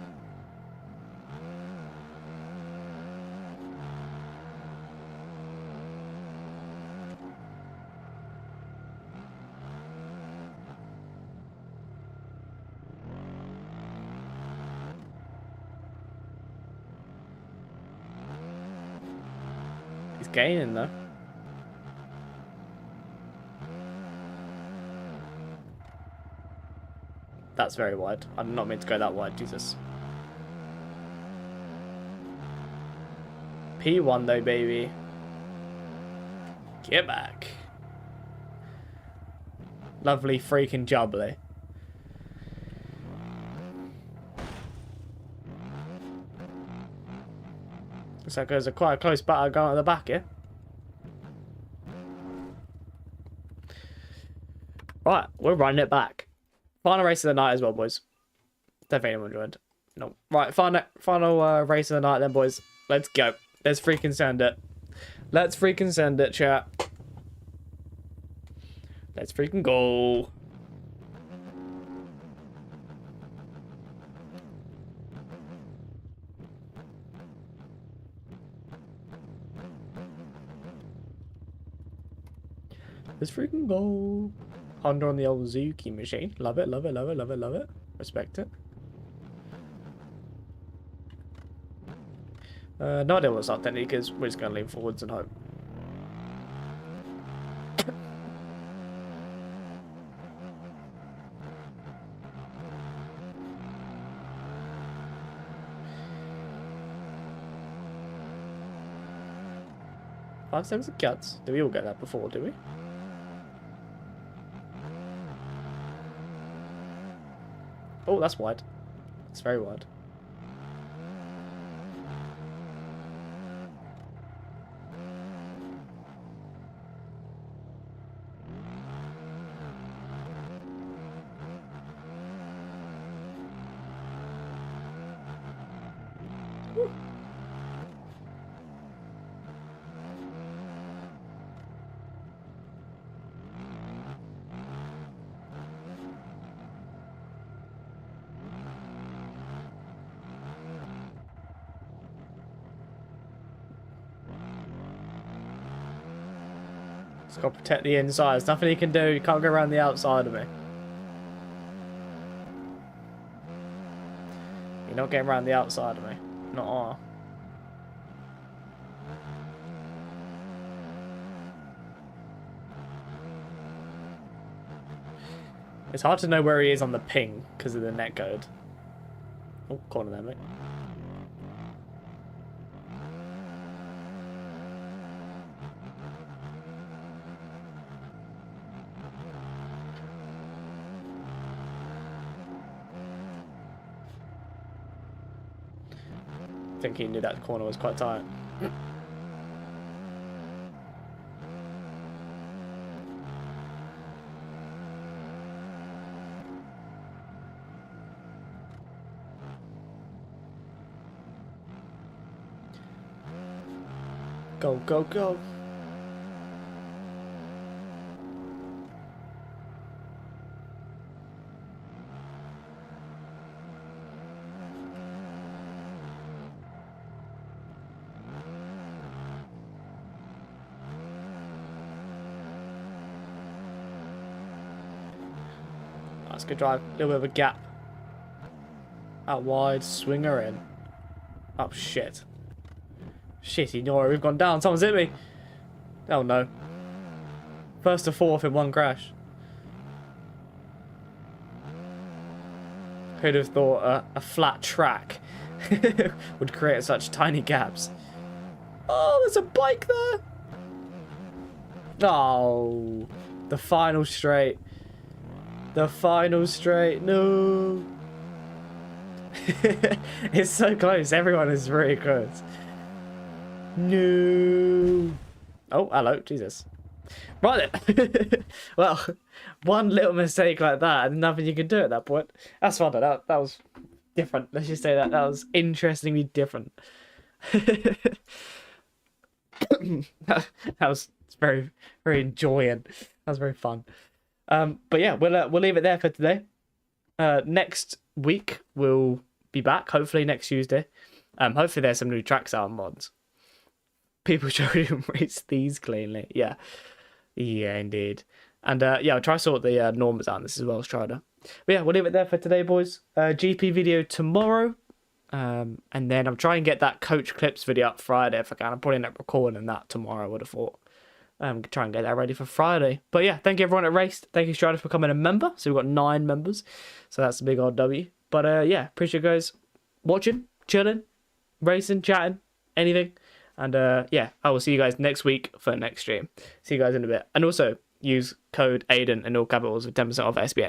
He's gaining though. That's very wide. I'm not meant to go that wide, Jesus. P1 though, baby. Get back. Lovely freaking jubbly. Looks like there's quite a close battle going at the back here. Right, we're running it back. Final race of the night as well, boys. Don't think anyone joined. No. Right, final race of the night then, boys. Let's go. Let's freaking send it. Let's freaking send it, chat. Let's freaking go. Let's freaking go. Honda on the old Zuki machine. Love it, love it, love it, love it, love it. Respect it. No idea what's up technically because we're just going to lean forwards and hope. Five seconds of guts. Did we all get that before, do we? Oh, that's wide. It's very wide. Woo. He's got to protect the inside. There's nothing he can do. He can't go around the outside of me. You're not getting around the outside of me. Not all. It's hard to know where he is on the ping because of the net code. Oh, corner there, mate. I think he knew that corner was quite tight. Go, go, go. That's a good drive. A little bit of a gap. Out wide, swinger in. Oh, shit. Shit, Nora, we've gone down. Someone's hit me. Oh, no. First to fourth in one crash. Who'd have thought a flat track would create such tiny gaps? Oh, there's a bike there. Oh, the final straight. The final straight. No. It's so close. Everyone is really close. No. Oh, hello. Jesus. Right then. Well, one little mistake like that and nothing you can do at that point. That's fun. That was different. Let's just say that was interestingly different. That was very, very enjoying. That was very fun. But yeah, we'll leave it there for today. Next week we'll be back. Hopefully next Tuesday. Hopefully there's some new tracks out on mods. People showed him race these cleanly. Yeah, indeed. And yeah, I'll try to sort the norms out on this as well as Strider. But yeah, we'll leave it there for today, boys. GP video tomorrow. And then I'm trying to get that coach clips video up Friday if I can. I'm probably not recording that tomorrow, I would have thought. Try and get that ready for Friday. But yeah, thank you everyone that raced. Thank you, Strider, for becoming a member. So we've got 9 members. So that's a big old W. But yeah, appreciate you guys watching, chilling, racing, chatting, anything. And yeah, I will see you guys next week for the next stream. See you guys in a bit. And also, use code Aiden in all capitals with 10% off SBX.